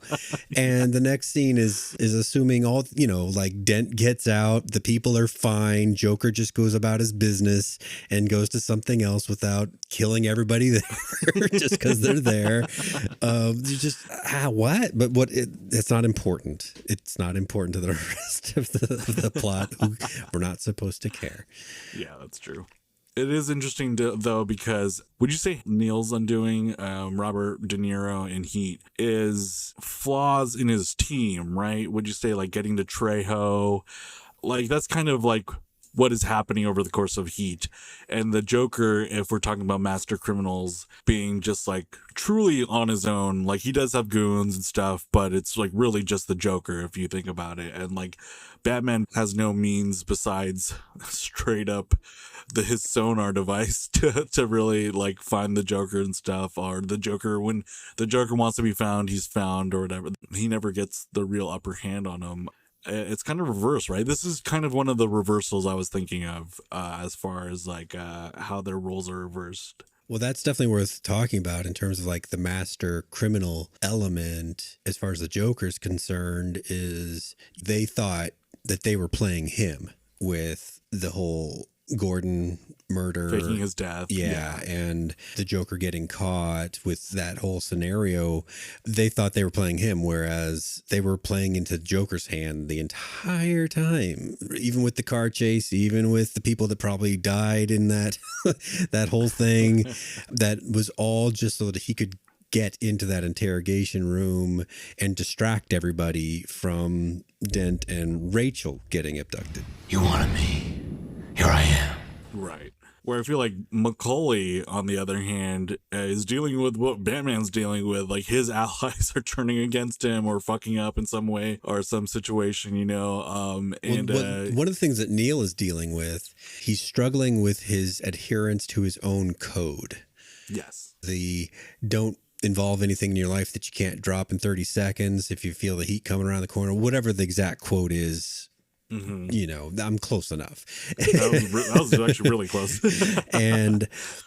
and the next scene is assuming all, like Dent gets out, the people are fine, Joker just goes about his business and goes to something else without killing everybody there just because they're there. Just what? But it's not important. It's not important to the rest of the plot. We're not supposed to care. Yeah, that's true. It is interesting, though, because would you say Neil's undoing Robert De Niro in Heat is flaws in his team, right? Would you say like getting to Trejo? Like that's kind of like what is happening over the course of Heat. And the Joker, if we're talking about master criminals being just like truly on his own, like he does have goons and stuff, but it's like really just the Joker if you think about it. And like Batman has no means besides straight up his sonar device to really like find the Joker and stuff, or the Joker, when the Joker wants to be found, he's found or whatever. He never gets the real upper hand on him. It's kind of reverse, right? This is kind of one of the reversals I was thinking of as far as like how their roles are reversed. Well, that's definitely worth talking about in terms of like the master criminal element. As far as the Joker's concerned, is they thought that they were playing him with the whole Gordon murder, faking his death. Yeah, and the Joker getting caught with that whole scenario. They thought they were playing him, whereas they were playing into Joker's hand the entire time, even with the car chase, even with the people that probably died in that that whole thing. That was all just so that he could get into that interrogation room and distract everybody from Dent and Rachel getting abducted. You wanted me. Here I am. Right. Where I feel like Macaulay, on the other hand, is dealing with what Batman's dealing with. Like his allies are turning against him or fucking up in some way or some situation, and one of the things that Neil is dealing with, he's struggling with his adherence to his own code. Yes. The don't involve anything in your life that you can't drop in 30 seconds if you feel the heat coming around the corner, whatever the exact quote is. Mm-hmm. I'm close enough. That was actually really close.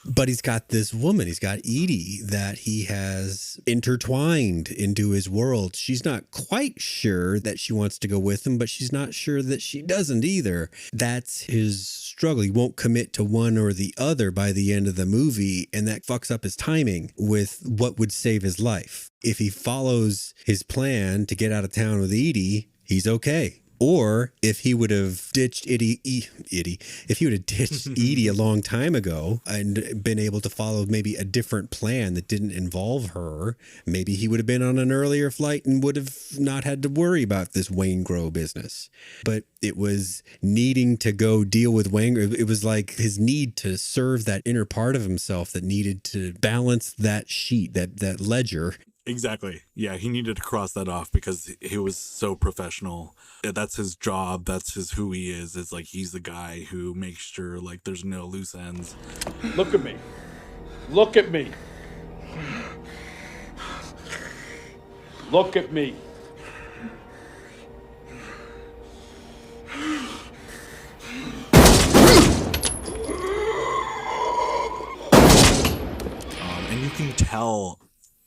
But he's got this woman, he's got Edie that he has intertwined into his world. She's not quite sure that she wants to go with him, but she's not sure that she doesn't either. That's his struggle. He won't commit to one or the other by the end of the movie, and that fucks up his timing with what would save his life. If he follows his plan to get out of town with Edie, he's okay. Or if he would have ditched if he would have ditched Edie a long time ago and been able to follow maybe a different plan that didn't involve her, maybe he would have been on an earlier flight and would have not had to worry about this Wayne Grow business. But it was needing to go deal with Wayne. It was like his need to serve that inner part of himself that needed to balance that sheet, that ledger. Exactly. Yeah, he needed to cross that off because he was so professional. That's his job. That's who he is. It's like he's the guy who makes sure like there's no loose ends. Look at me. Look at me. Look at me. And you can tell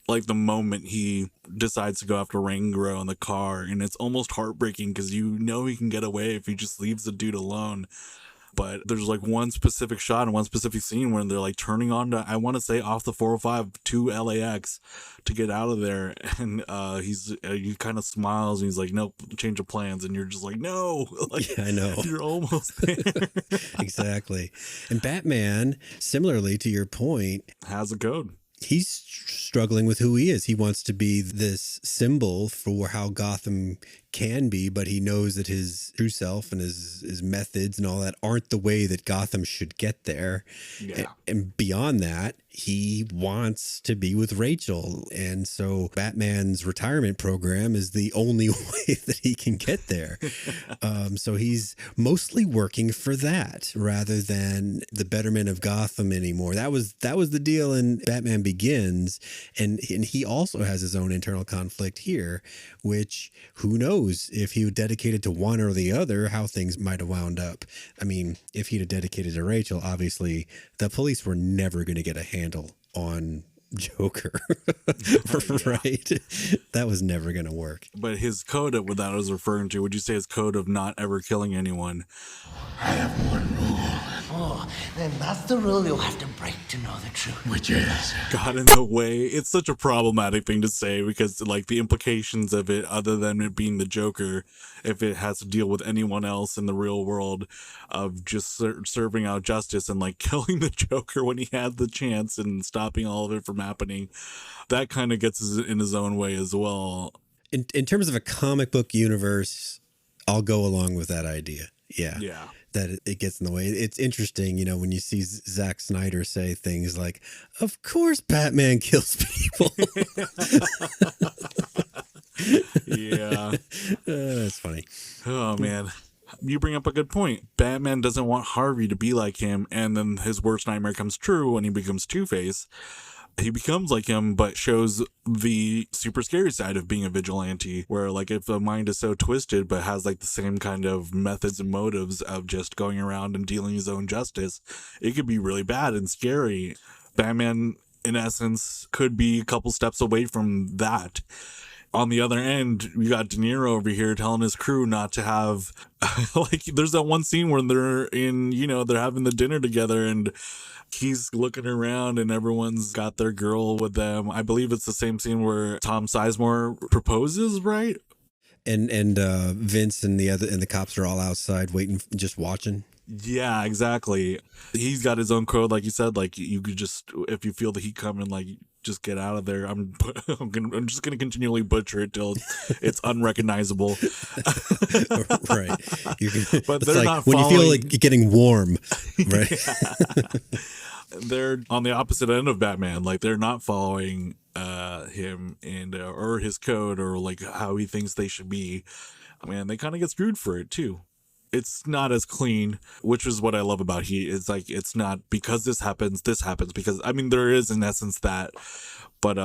like the moment he decides to go after Rango in the car, and it's almost heartbreaking because you know he can get away if he just leaves the dude alone. But there's like one specific shot and one specific scene where they're like turning on to, I want to say, off the 405 to LAX to get out of there, and he kind of smiles and he's like, nope, change of plans, and you're just like, no, like, yeah, I know, you're almost there. Exactly. And Batman, similarly to your point, has a code. He's struggling with who he is. He wants to be this symbol for how Gotham can be, but he knows that his true self and his methods and all that aren't the way that Gotham should get there. Yeah. And beyond that, he wants to be with Rachel. And so Batman's retirement program is the only way that he can get there. So he's mostly working for that rather than the betterment of Gotham anymore. That was the deal in Batman Begins. And he also has his own internal conflict here, which who knows knows if he would dedicated to one or the other, how things might have wound up. I mean, if he'd have dedicated to Rachel, obviously the police were never going to get a handle on Joker, right? That was never going to work. But his code that I was referring to, would you say his code of not ever killing anyone? I have one rule. Oh, then that's the rule you'll have to break to know the truth. Which is? Got in the way. It's such a problematic thing to say because, like, the implications of it, other than it being the Joker, if it has to deal with anyone else in the real world, of just serving out justice and, like, killing the Joker when he had the chance and stopping all of it from happening, that kind of gets in his own way as well. In terms of a comic book universe, I'll go along with that idea. Yeah. That it gets in the way. It's interesting, when you see Zack Snyder say things like, of course Batman kills people. Yeah. That's funny. Oh, man. You bring up a good point. Batman doesn't want Harvey to be like him, and then his worst nightmare comes true when he becomes Two-Face. He becomes like him, but shows the super scary side of being a vigilante, where, like, if the mind is so twisted, but has, like, the same kind of methods and motives of just going around and dealing his own justice, it could be really bad and scary. Batman, in essence, could be a couple steps away from that. On the other end, we got De Niro over here telling his crew not to have, like, there's that one scene where they're they're having the dinner together and he's looking around and everyone's got their girl with them. I believe it's the same scene where Tom Sizemore proposes, right? And Vince and the cops are all outside waiting, just watching. Yeah, exactly. He's got his own code, like you said. Like, you could just, if you feel the heat coming, like, just get out of there. I'm just gonna continually butcher it till it's unrecognizable. Right. But they're not when following... you feel like getting warm, right? They're on the opposite end of Batman. Like, they're not following him and or his code or, like, how he thinks they should be. Man, they kind of get screwed for it too. It's not as clean, which is what I love about Heat. It's like, it's not because this happens, because, I mean, there is in essence that, but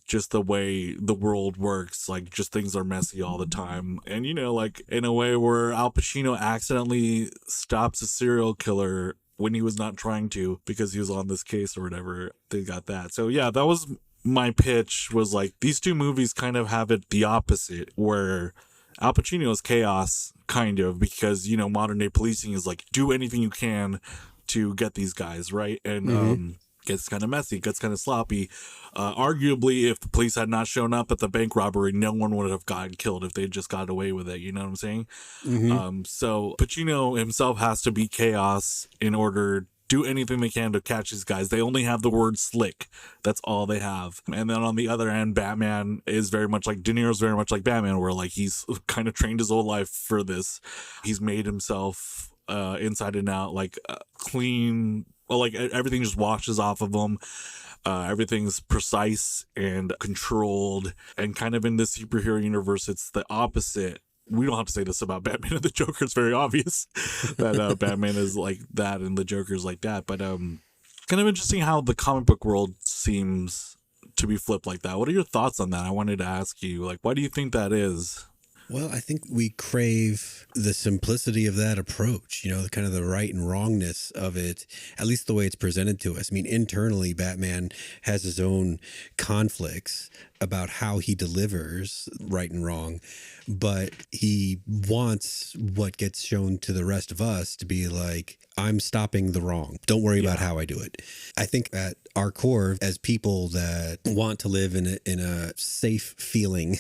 just the way the world works, like, just things are messy all the time. And, like, in a way where Al Pacino accidentally stops a serial killer when he was not trying to, because he was on this case or whatever. They got that. So yeah, that was my pitch, was like, these two movies kind of have it the opposite, where Al Pacino is chaos, kind of, because, modern day policing is like, do anything you can to get these guys, right? And gets kind of messy, gets kind of sloppy. Arguably, if the police had not shown up at the bank robbery, no one would have gotten killed if they just got away with it. You know what I'm saying? So Pacino himself has to be chaos in order do anything they can to catch these guys. They only have the word slick. That's all they have. And then on the other end, Batman is very much like, De Niro's very much like Batman, where, like, he's kind of trained his whole life for this. He's made himself inside and out, like, clean. Well, like, everything just washes off of him. Everything's precise and controlled. And kind of in this superhero universe, it's the opposite. We don't have to say this about Batman and the Joker. It's very obvious that Batman is like that and the Joker is like that. But kind of interesting how the comic book world seems to be flipped like that. What are your thoughts on that? I wanted to ask you, like, why do you think that is? Well, I think we crave the simplicity of that approach, the kind of the right and wrongness of it, at least the way it's presented to us. I mean, internally, Batman has his own conflicts about how he delivers right and wrong, but he wants what gets shown to the rest of us to be like, I'm stopping the wrong. Don't worry about how I do it. I think at our core, as people that want to live in a safe feeling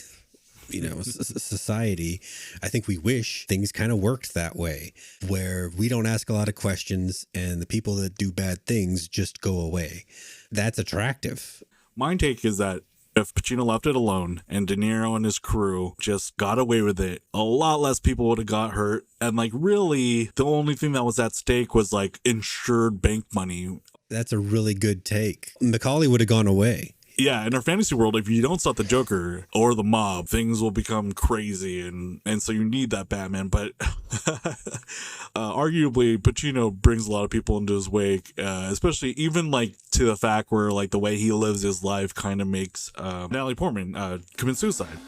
society, I think we wish things kind of worked that way, where we don't ask a lot of questions and the people that do bad things just go away. That's attractive. My take is that if Pacino left it alone and De Niro and his crew just got away with it, a lot less people would have got hurt. And, like, really, the only thing that was at stake was, like, insured bank money. That's a really good take. Macaulay would have gone away. Yeah, in our fantasy world, if you don't stop the Joker or the mob, things will become crazy, and so you need that Batman. But arguably, Pacino brings a lot of people into his wake, especially even, like, to the fact where, like, the way he lives his life kind of makes Natalie Portman commit suicide.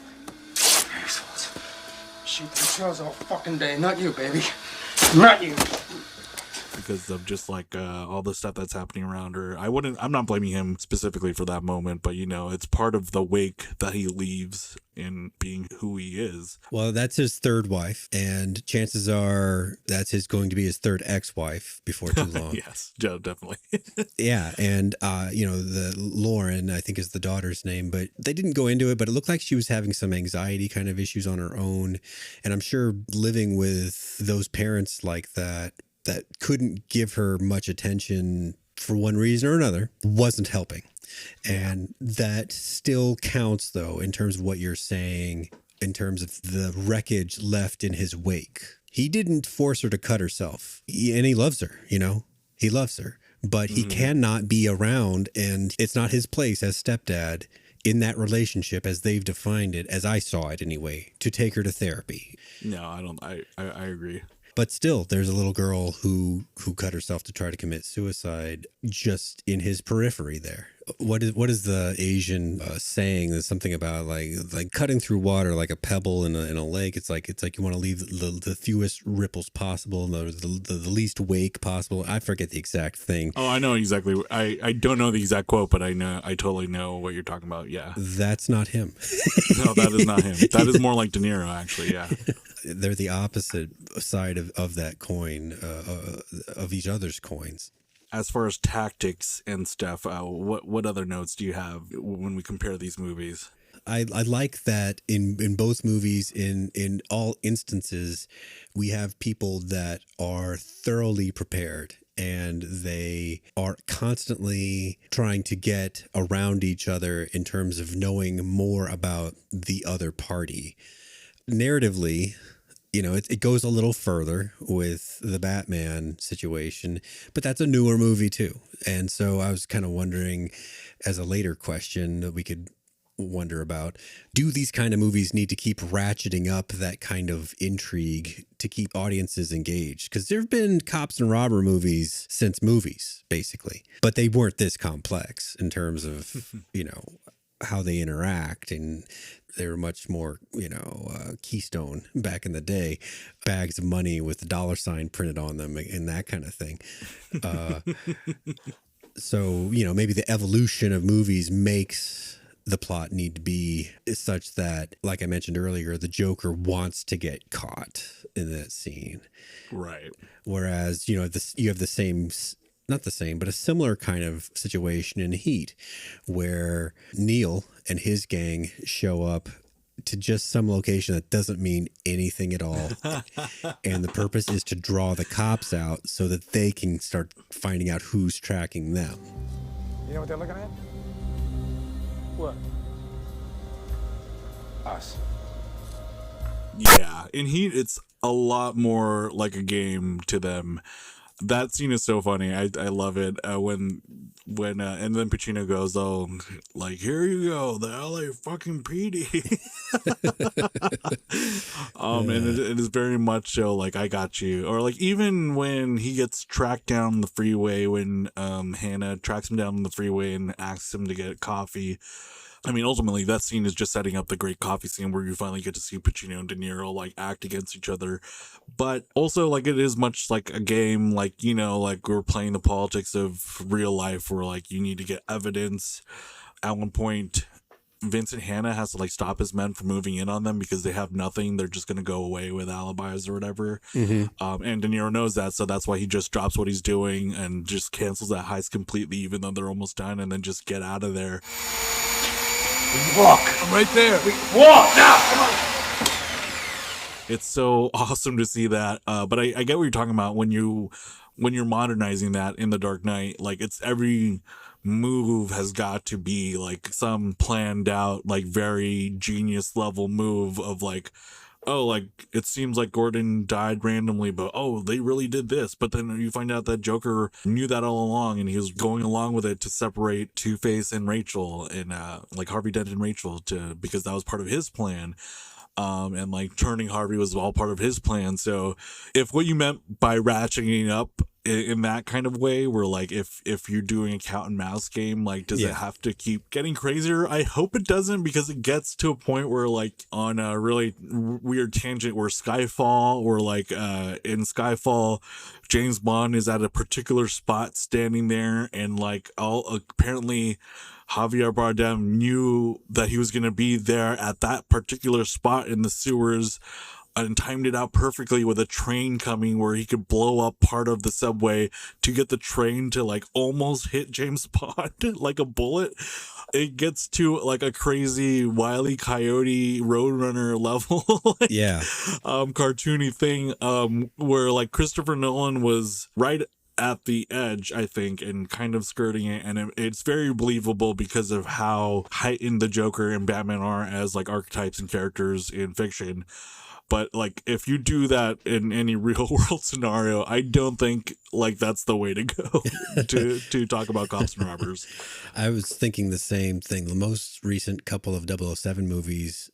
Shoot the shows all fucking day. Not you, baby. Not you. Because of just like all the stuff that's happening around her. I'm not blaming him specifically for that moment, but it's part of the wake that he leaves in being who he is. Well, that's his third wife, and chances are that's going to be his third ex-wife before too long. Yes, definitely. Yeah, and the Lauren, I think is the daughter's name, but they didn't go into it, but it looked like she was having some anxiety kind of issues on her own, and I'm sure living with those parents like that couldn't give her much attention for one reason or another wasn't helping. And that still counts, though, in terms of what you're saying, in terms of the wreckage left in his wake. He didn't force her to cut herself, and he loves her, he loves her, but he cannot be around, and it's not his place as stepdad in that relationship as they've defined it, as I saw it anyway, to take her to therapy. No, I don't. I agree. But still, there's a little girl who cut herself to try to commit suicide just in his periphery there. What is the Asian saying? There's something about like cutting through water like a pebble in a lake. It's like you want to leave the fewest ripples possible, the least wake possible. I forget the exact thing. Oh, I know exactly. I don't know the exact quote, but I totally know what you're talking about. Yeah, that's not him. No, that is not him. That is more like De Niro, actually. Yeah. They're the opposite side of that coin, of each other's coins. As far as tactics and stuff, what other notes do you have when we compare these movies? I like that in both movies, in all instances, we have people that are thoroughly prepared and they are constantly trying to get around each other in terms of knowing more about the other party. Narratively, it goes a little further with the Batman situation, but that's a newer movie too. And so I was kind of wondering, as a later question that we could wonder about, do these kind of movies need to keep ratcheting up that kind of intrigue to keep audiences engaged? Because there have been cops and robber movies since movies, basically, but they weren't this complex in terms of, how they interact, and they were much more, Keystone back in the day, bags of money with the $ printed on them and that kind of thing. So, maybe the evolution of movies makes the plot need to be such that, like I mentioned earlier, the Joker wants to get caught in that scene. Right. Whereas, you have the same, not the same, but a similar kind of situation in Heat, where Neil and his gang show up to just some location that doesn't mean anything at all. And the purpose is to draw the cops out so that they can start finding out who's tracking them. You know what they're looking at? What? Us. Yeah, in Heat, it's a lot more like a game to them. That scene is so funny. I love it. When and then Pacino goes, "Oh, like here you go, the LA fucking PD." And it is very much so like, I got you. Or like even when he gets tracked down the freeway, when Hannah tracks him down on the freeway and asks him to get coffee. I mean, ultimately, that scene is just setting up the great coffee scene where you finally get to see Pacino and De Niro like act against each other. But also, like, it is much like a game, like, like we're playing the politics of real life where like you need to get evidence. At one point, Vincent Hanna has to like stop his men from moving in on them because they have nothing. They're just going to go away with alibis or whatever. Mm-hmm. And De Niro knows that. So that's why he just drops what he's doing and just cancels that heist completely, even though they're almost done, and then just get out of there. Walk. I'm right there. Walk now. Come on. It's so awesome to see that. But I get what you're talking about when you're modernizing that in The Dark Knight. Like, it's every move has got to be like some planned out, like very genius level move of like, oh, like it seems like Gordon died randomly, but oh, they really did this. But then you find out that Joker knew that all along, and he was going along with it to separate Two-Face and Rachel, and like Harvey Dent and Rachel, because that was part of his plan. And like turning Harvey was all part of his plan. So if what you meant by ratcheting up in that kind of way where like if you're doing a cat and mouse game, like does it have to keep getting crazier? I hope it doesn't, because it gets to a point where like on a really weird tangent where Skyfall, or like in Skyfall, James Bond is at a particular spot standing there, and like apparently Javier Bardem knew that he was going to be there at that particular spot in the sewers and timed it out perfectly with a train coming where he could blow up part of the subway to get the train to like almost hit James Bond like a bullet. It gets to like a crazy Wile E. Coyote Roadrunner level cartoony thing where like Christopher Nolan was right at the edge, I think, and kind of skirting it, and it's very believable because of how heightened the Joker and Batman are as like archetypes and characters in fiction. But like if you do that in any real world scenario, I don't think like that's the way to go to talk about cops and robbers. I was thinking the same thing. The most recent couple of 007 movies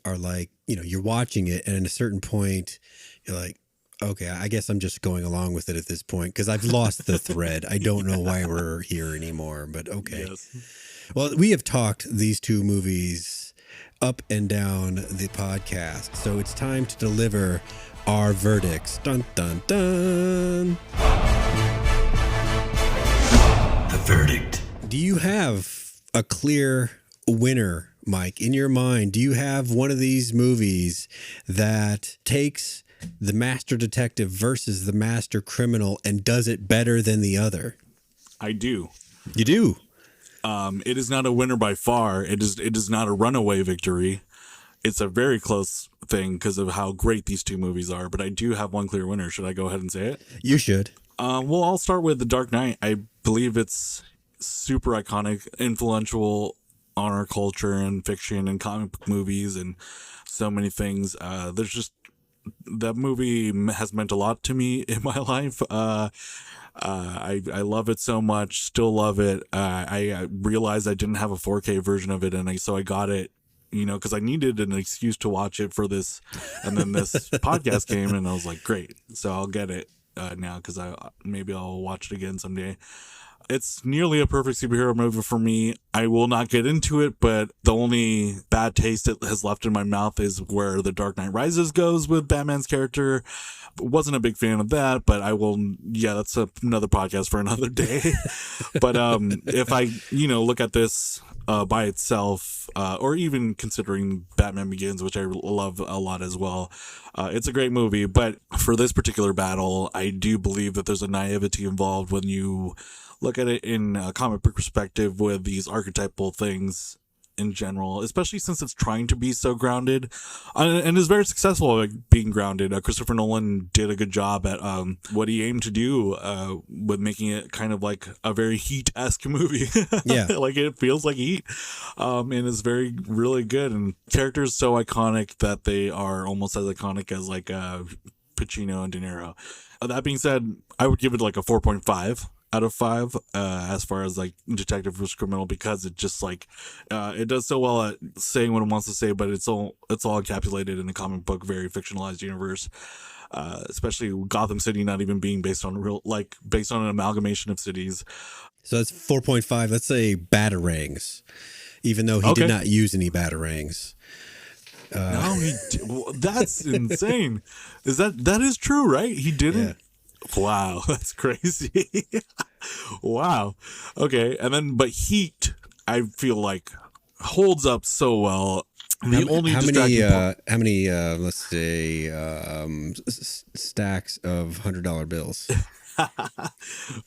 are like, you're watching it, and at a certain point you're like, okay, I guess I'm just going along with it at this point because I've lost the thread. I don't know why we're here anymore, but okay. Yes. Well, we have talked these two movies up and down the podcast, so it's time to deliver our verdicts. Dun, dun, dun. The verdict. Do you have a clear winner, Myke, in your mind? Do you have one of these movies that takes the master detective versus the master criminal and does it better than the other? I do. You do? It is not a winner by far. It is not a runaway victory. It's a very close thing because of how great these two movies are. But I do have one clear winner. Should I go ahead and say it? You should. Well, I'll start with The Dark Knight. I believe it's super iconic, influential on our culture and fiction and comic book movies and so many things. There's just that movie has meant a lot to me in my life. I love it so much, still love it. I realized I didn't have a 4K version of it, and so I got it, because I needed an excuse to watch it for this, and then this podcast came, and I was like, great, so I'll get it now because maybe I'll watch it again someday. It's nearly a perfect superhero movie for me. I will not get into it, but the only bad taste it has left in my mouth is where The Dark Knight Rises goes with Batman's character. Wasn't a big fan of that, but I will, that's another podcast for another day. But if I, look at this by itself, or even considering Batman Begins, which I love a lot as well, it's a great movie. But for this particular battle, I do believe that there's a naivety involved when you look at it in a comic book perspective with these archetypal things in general, especially since it's trying to be so grounded and is very successful at being grounded. Christopher Nolan did a good job at what he aimed to do with making it kind of like a very Heat-esque movie. Yeah. Like it feels like Heat. And it's really good. And characters so iconic that they are almost as iconic as like Pacino and De Niro. That being said, I would give it like a 4.5 out of 5 as far as like detective versus criminal, because it just like it does so well at saying what it wants to say, but it's all encapsulated in a comic book, very fictionalized universe, especially Gotham City not even being based on an amalgamation of cities. So that's 4.5. Let's say batarangs, even though he did not use any batarangs. No, he that's insane. That is true, right? He didn't. Yeah. Wow, that's crazy. Wow. Okay, and then but Heat, I feel like holds up so well. How many let's say stacks of $100 bills?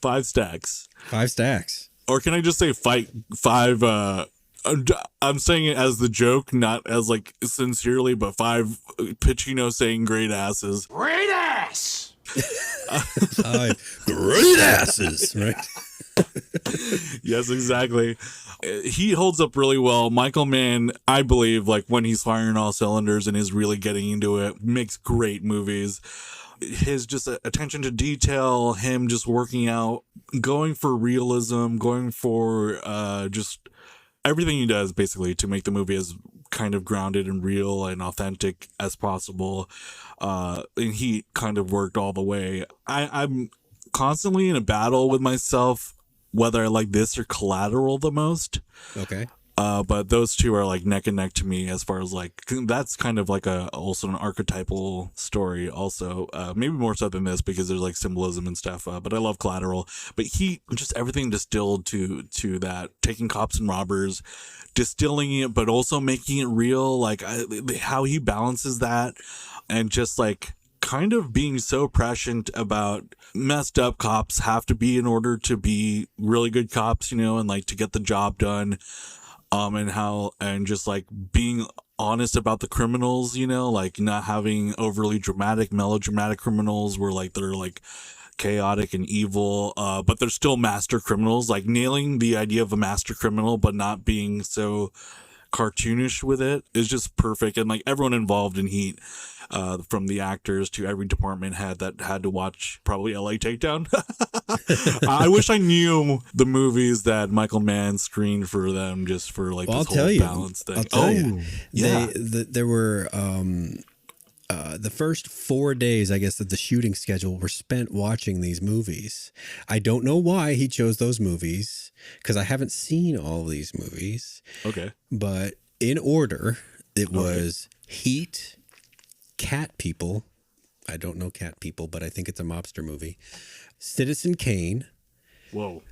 5 stacks. 5 stacks. Or can I just say five? I'm saying it as the joke, not as like sincerely, but 5 Pacino saying great asses. Great ass! Great asses, right? Yes, exactly. He holds up really well. Michael Mann, I believe, like when he's firing all cylinders and is really getting into it, makes great movies. His just attention to detail, him just working out, going for realism, going for just everything he does basically to make the movie as kind of grounded and real and authentic as possible. And he kind of worked all the way. I'm constantly in a battle with myself whether I like this or Collateral the most. Okay. But those two are like neck and neck to me as far as like, that's kind of like also an archetypal story also, maybe more so than this because there's like symbolism and stuff, but I love Collateral. But just everything distilled to that, taking cops and robbers, distilling it, but also making it real, like how he balances that, and just like kind of being so prescient about messed up cops have to be in order to be really good cops, and like to get the job done. And just like being honest about the criminals, like not having overly melodramatic criminals where like they're like chaotic and evil, but they're still master criminals, like nailing the idea of a master criminal, but not being so cartoonish with it is just perfect. And like everyone involved in Heat, from the actors to every department head that had to watch probably LA Takedown. I wish I knew the movies that Michael Mann screened for them just for like this whole balance thing. I'll tell you. Yeah. There were the first 4 days, I guess, of the shooting schedule were spent watching these movies. I don't know why he chose those movies because I haven't seen all of these movies. Okay. But in order, it was Heat, Cat People. I don't know Cat People, but I think it's a mobster movie. Citizen Kane. Whoa.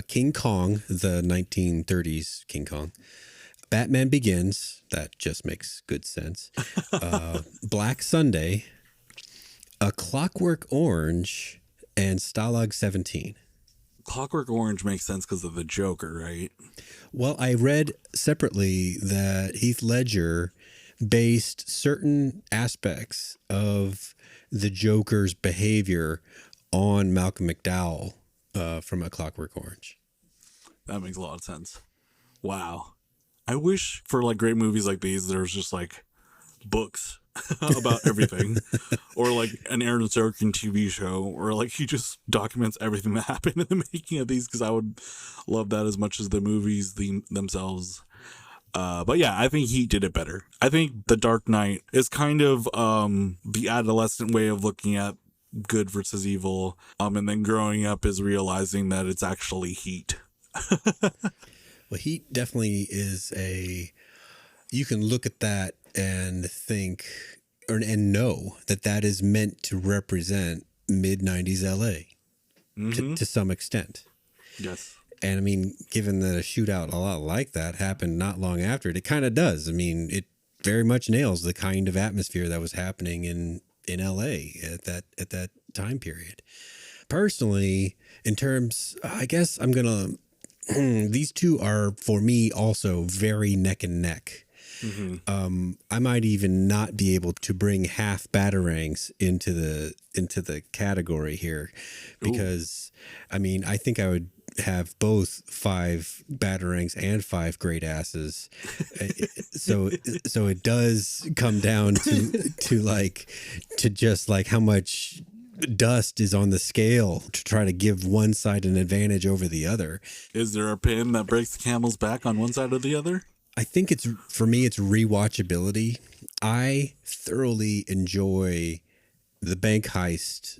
King Kong, the 1930s King Kong. Batman Begins. That just makes good sense. Black Sunday. A Clockwork Orange, and Stalag 17. Clockwork Orange makes sense because of the Joker, right? Well, I read separately that Heath Ledger based certain aspects of the Joker's behavior on Malcolm McDowell from A Clockwork Orange. That makes a lot of sense. Wow. I wish for like great movies like these, there's just like books about everything, or like an Aaron Sorkin TV show, or like he just documents everything that happened in the making of these, because I would love that as much as the movies themselves. But yeah, I think he did it better. I think The Dark Knight is kind of the adolescent way of looking at good versus evil, and then growing up is realizing that it's actually heat. Well, Heat definitely is you can look at that and think and know that is meant to represent mid-90s LA to some extent. Yes. And I mean, given that a shootout a lot like that happened not long after it kind of does. I mean, it very much nails the kind of atmosphere that was happening in LA at that time period. Personally, in terms, I guess I'm going to these two are for me also very neck and neck. Mm-hmm. I might even not be able to bring half Batarangs into the category here, because I mean, I think I would have both 5 Batarangs and 5 great asses. so it does come down to just like how much dust is on the scale to try to give one side an advantage over the other. Is there a pin that breaks the camel's back on one side or the other? I think for me, it's rewatchability. I thoroughly enjoy the bank heist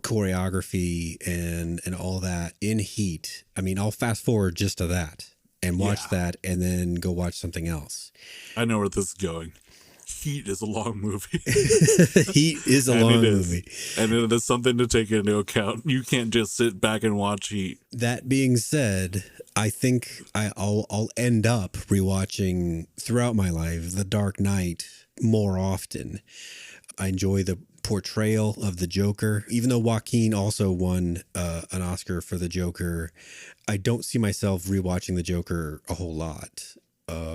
choreography and all that in Heat. I mean, I'll fast forward just to that and watch that and then go watch something else. I know where this is going. Heat is a long movie. Heat is a long movie. And it is something to take into account. You can't just sit back and watch Heat. That being said, I think I'll end up rewatching throughout my life The Dark Knight more often. I enjoy the portrayal of the Joker. Even though Joaquin also won an Oscar for the Joker, I don't see myself rewatching the Joker a whole lot.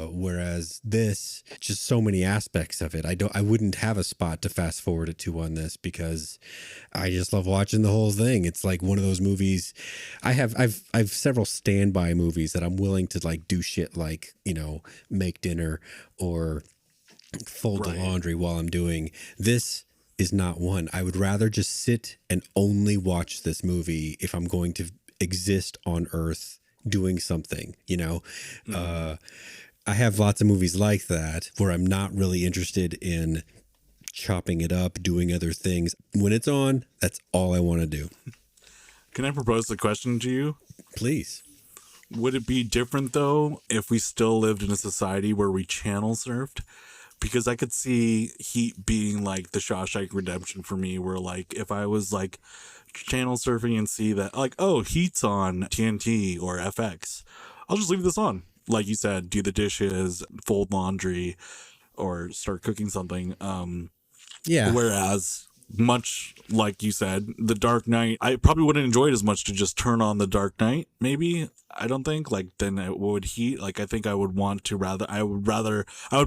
Whereas this, just so many aspects of it, I wouldn't have a spot to fast forward it to on this, because I just love watching the whole thing. It's like one of those movies. I've several standby movies that I'm willing to like do shit like, make dinner or fold the laundry while I'm doing. This is not one. I would rather just sit and only watch this movie if I'm going to exist on Earth doing something, I have lots of movies like that where I'm not really interested in chopping it up, doing other things. When it's on, that's all I want to do. Can I propose a question to you? Please. Would it be different, though, if we still lived in a society where we channel surfed? Because I could see Heat being like the Shawshank Redemption for me, where like if I was like channel surfing and see that like, oh, Heat's on TNT or FX, I'll just leave this on. Like you said, do the dishes, fold laundry, or start cooking something. Yeah. Whereas, much like you said, The Dark Knight, I probably wouldn't enjoy it as much to just turn on The Dark Knight. Maybe, I don't think, like, than it would Heat. Like, I think I would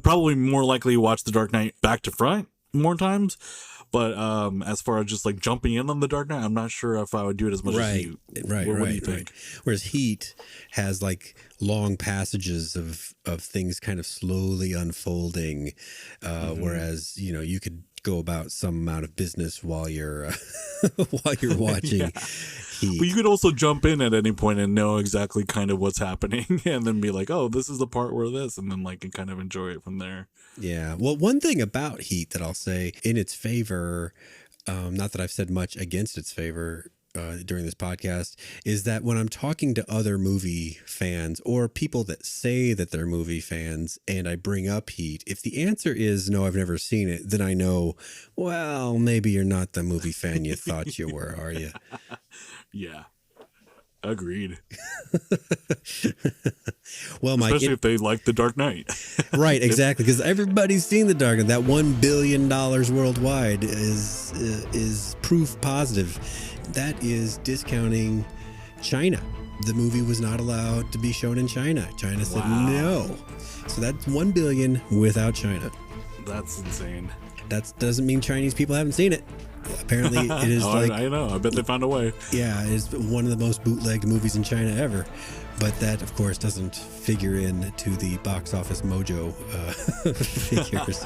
probably more likely watch The Dark Knight back to front more times. But as far as just like jumping in on The Dark Knight, I'm not sure if I would do it as much as you. Right. What do you think? Whereas Heat has like long passages of things kind of slowly unfolding, whereas you could go about some amount of business while you're watching Heat. But you could also jump in at any point and know exactly kind of what's happening, and then be like, "Oh, this is the part where this," and then like and kind of enjoy it from there. Yeah. Well, one thing about Heat that I'll say in its favor, not that I've said much against its favor during this podcast, is that when I'm talking to other movie fans or people that say that they're movie fans and I bring up Heat, if the answer is no, I've never seen it, then I know, well, maybe you're not the movie fan you thought you were, are you? Yeah. Agreed. Well, Myke, especially if they like The Dark Knight. Right, exactly, because everybody's seen The Dark Knight. That $1 billion worldwide is proof positive. That is discounting China. The movie was not allowed to be shown in China. China said no. So that's $1 billion without China. That's insane. That doesn't mean Chinese people haven't seen it. Apparently, it is I know. I bet they found a way. Yeah, it is one of the most bootlegged movies in China ever. But that, of course, doesn't figure into the box office mojo figures.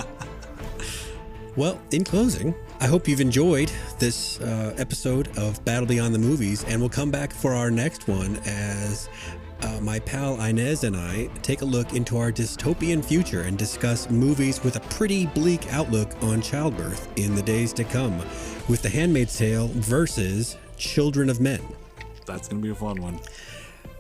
Well, in closing, I hope you've enjoyed this episode of Battle Beyond the Movies, and we'll come back for our next one as my pal Inez and I take a look into our dystopian future and discuss movies with a pretty bleak outlook on childbirth in the days to come, with The Handmaid's Tale versus Children of Men. That's going to be a fun one.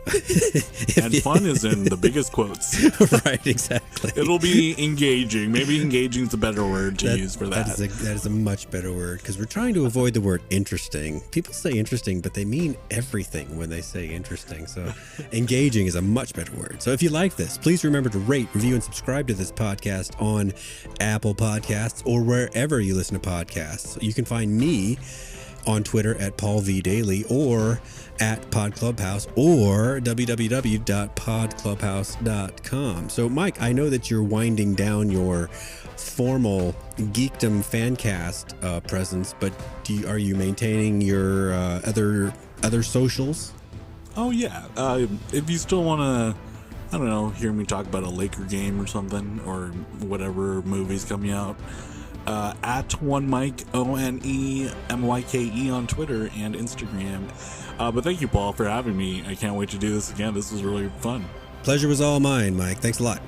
And fun is in the biggest quotes. Right, exactly. It'll be engaging. Maybe engaging is a better word to use for that. That is a much better word, because we're trying to avoid the word interesting. People say interesting, but they mean everything when they say interesting. So engaging is a much better word. So if you like this, please remember to rate, review, and subscribe to this podcast on Apple Podcasts or wherever you listen to podcasts. You can find me on Twitter at Paul V. Daily or at Pod Clubhouse or www.podclubhouse.com. So, Myke, I know that you're winding down your formal Geekdom Fancast presence, but are you maintaining your other socials? Oh, yeah. If you still want to, I don't know, hear me talk about a Laker game or something, or whatever movie's coming out, at OneMyke, ONEMYKE on Twitter and Instagram. But thank you, Paul, for having me. I can't wait to do this again. This was really fun. Pleasure was all mine, Myke. Thanks a lot.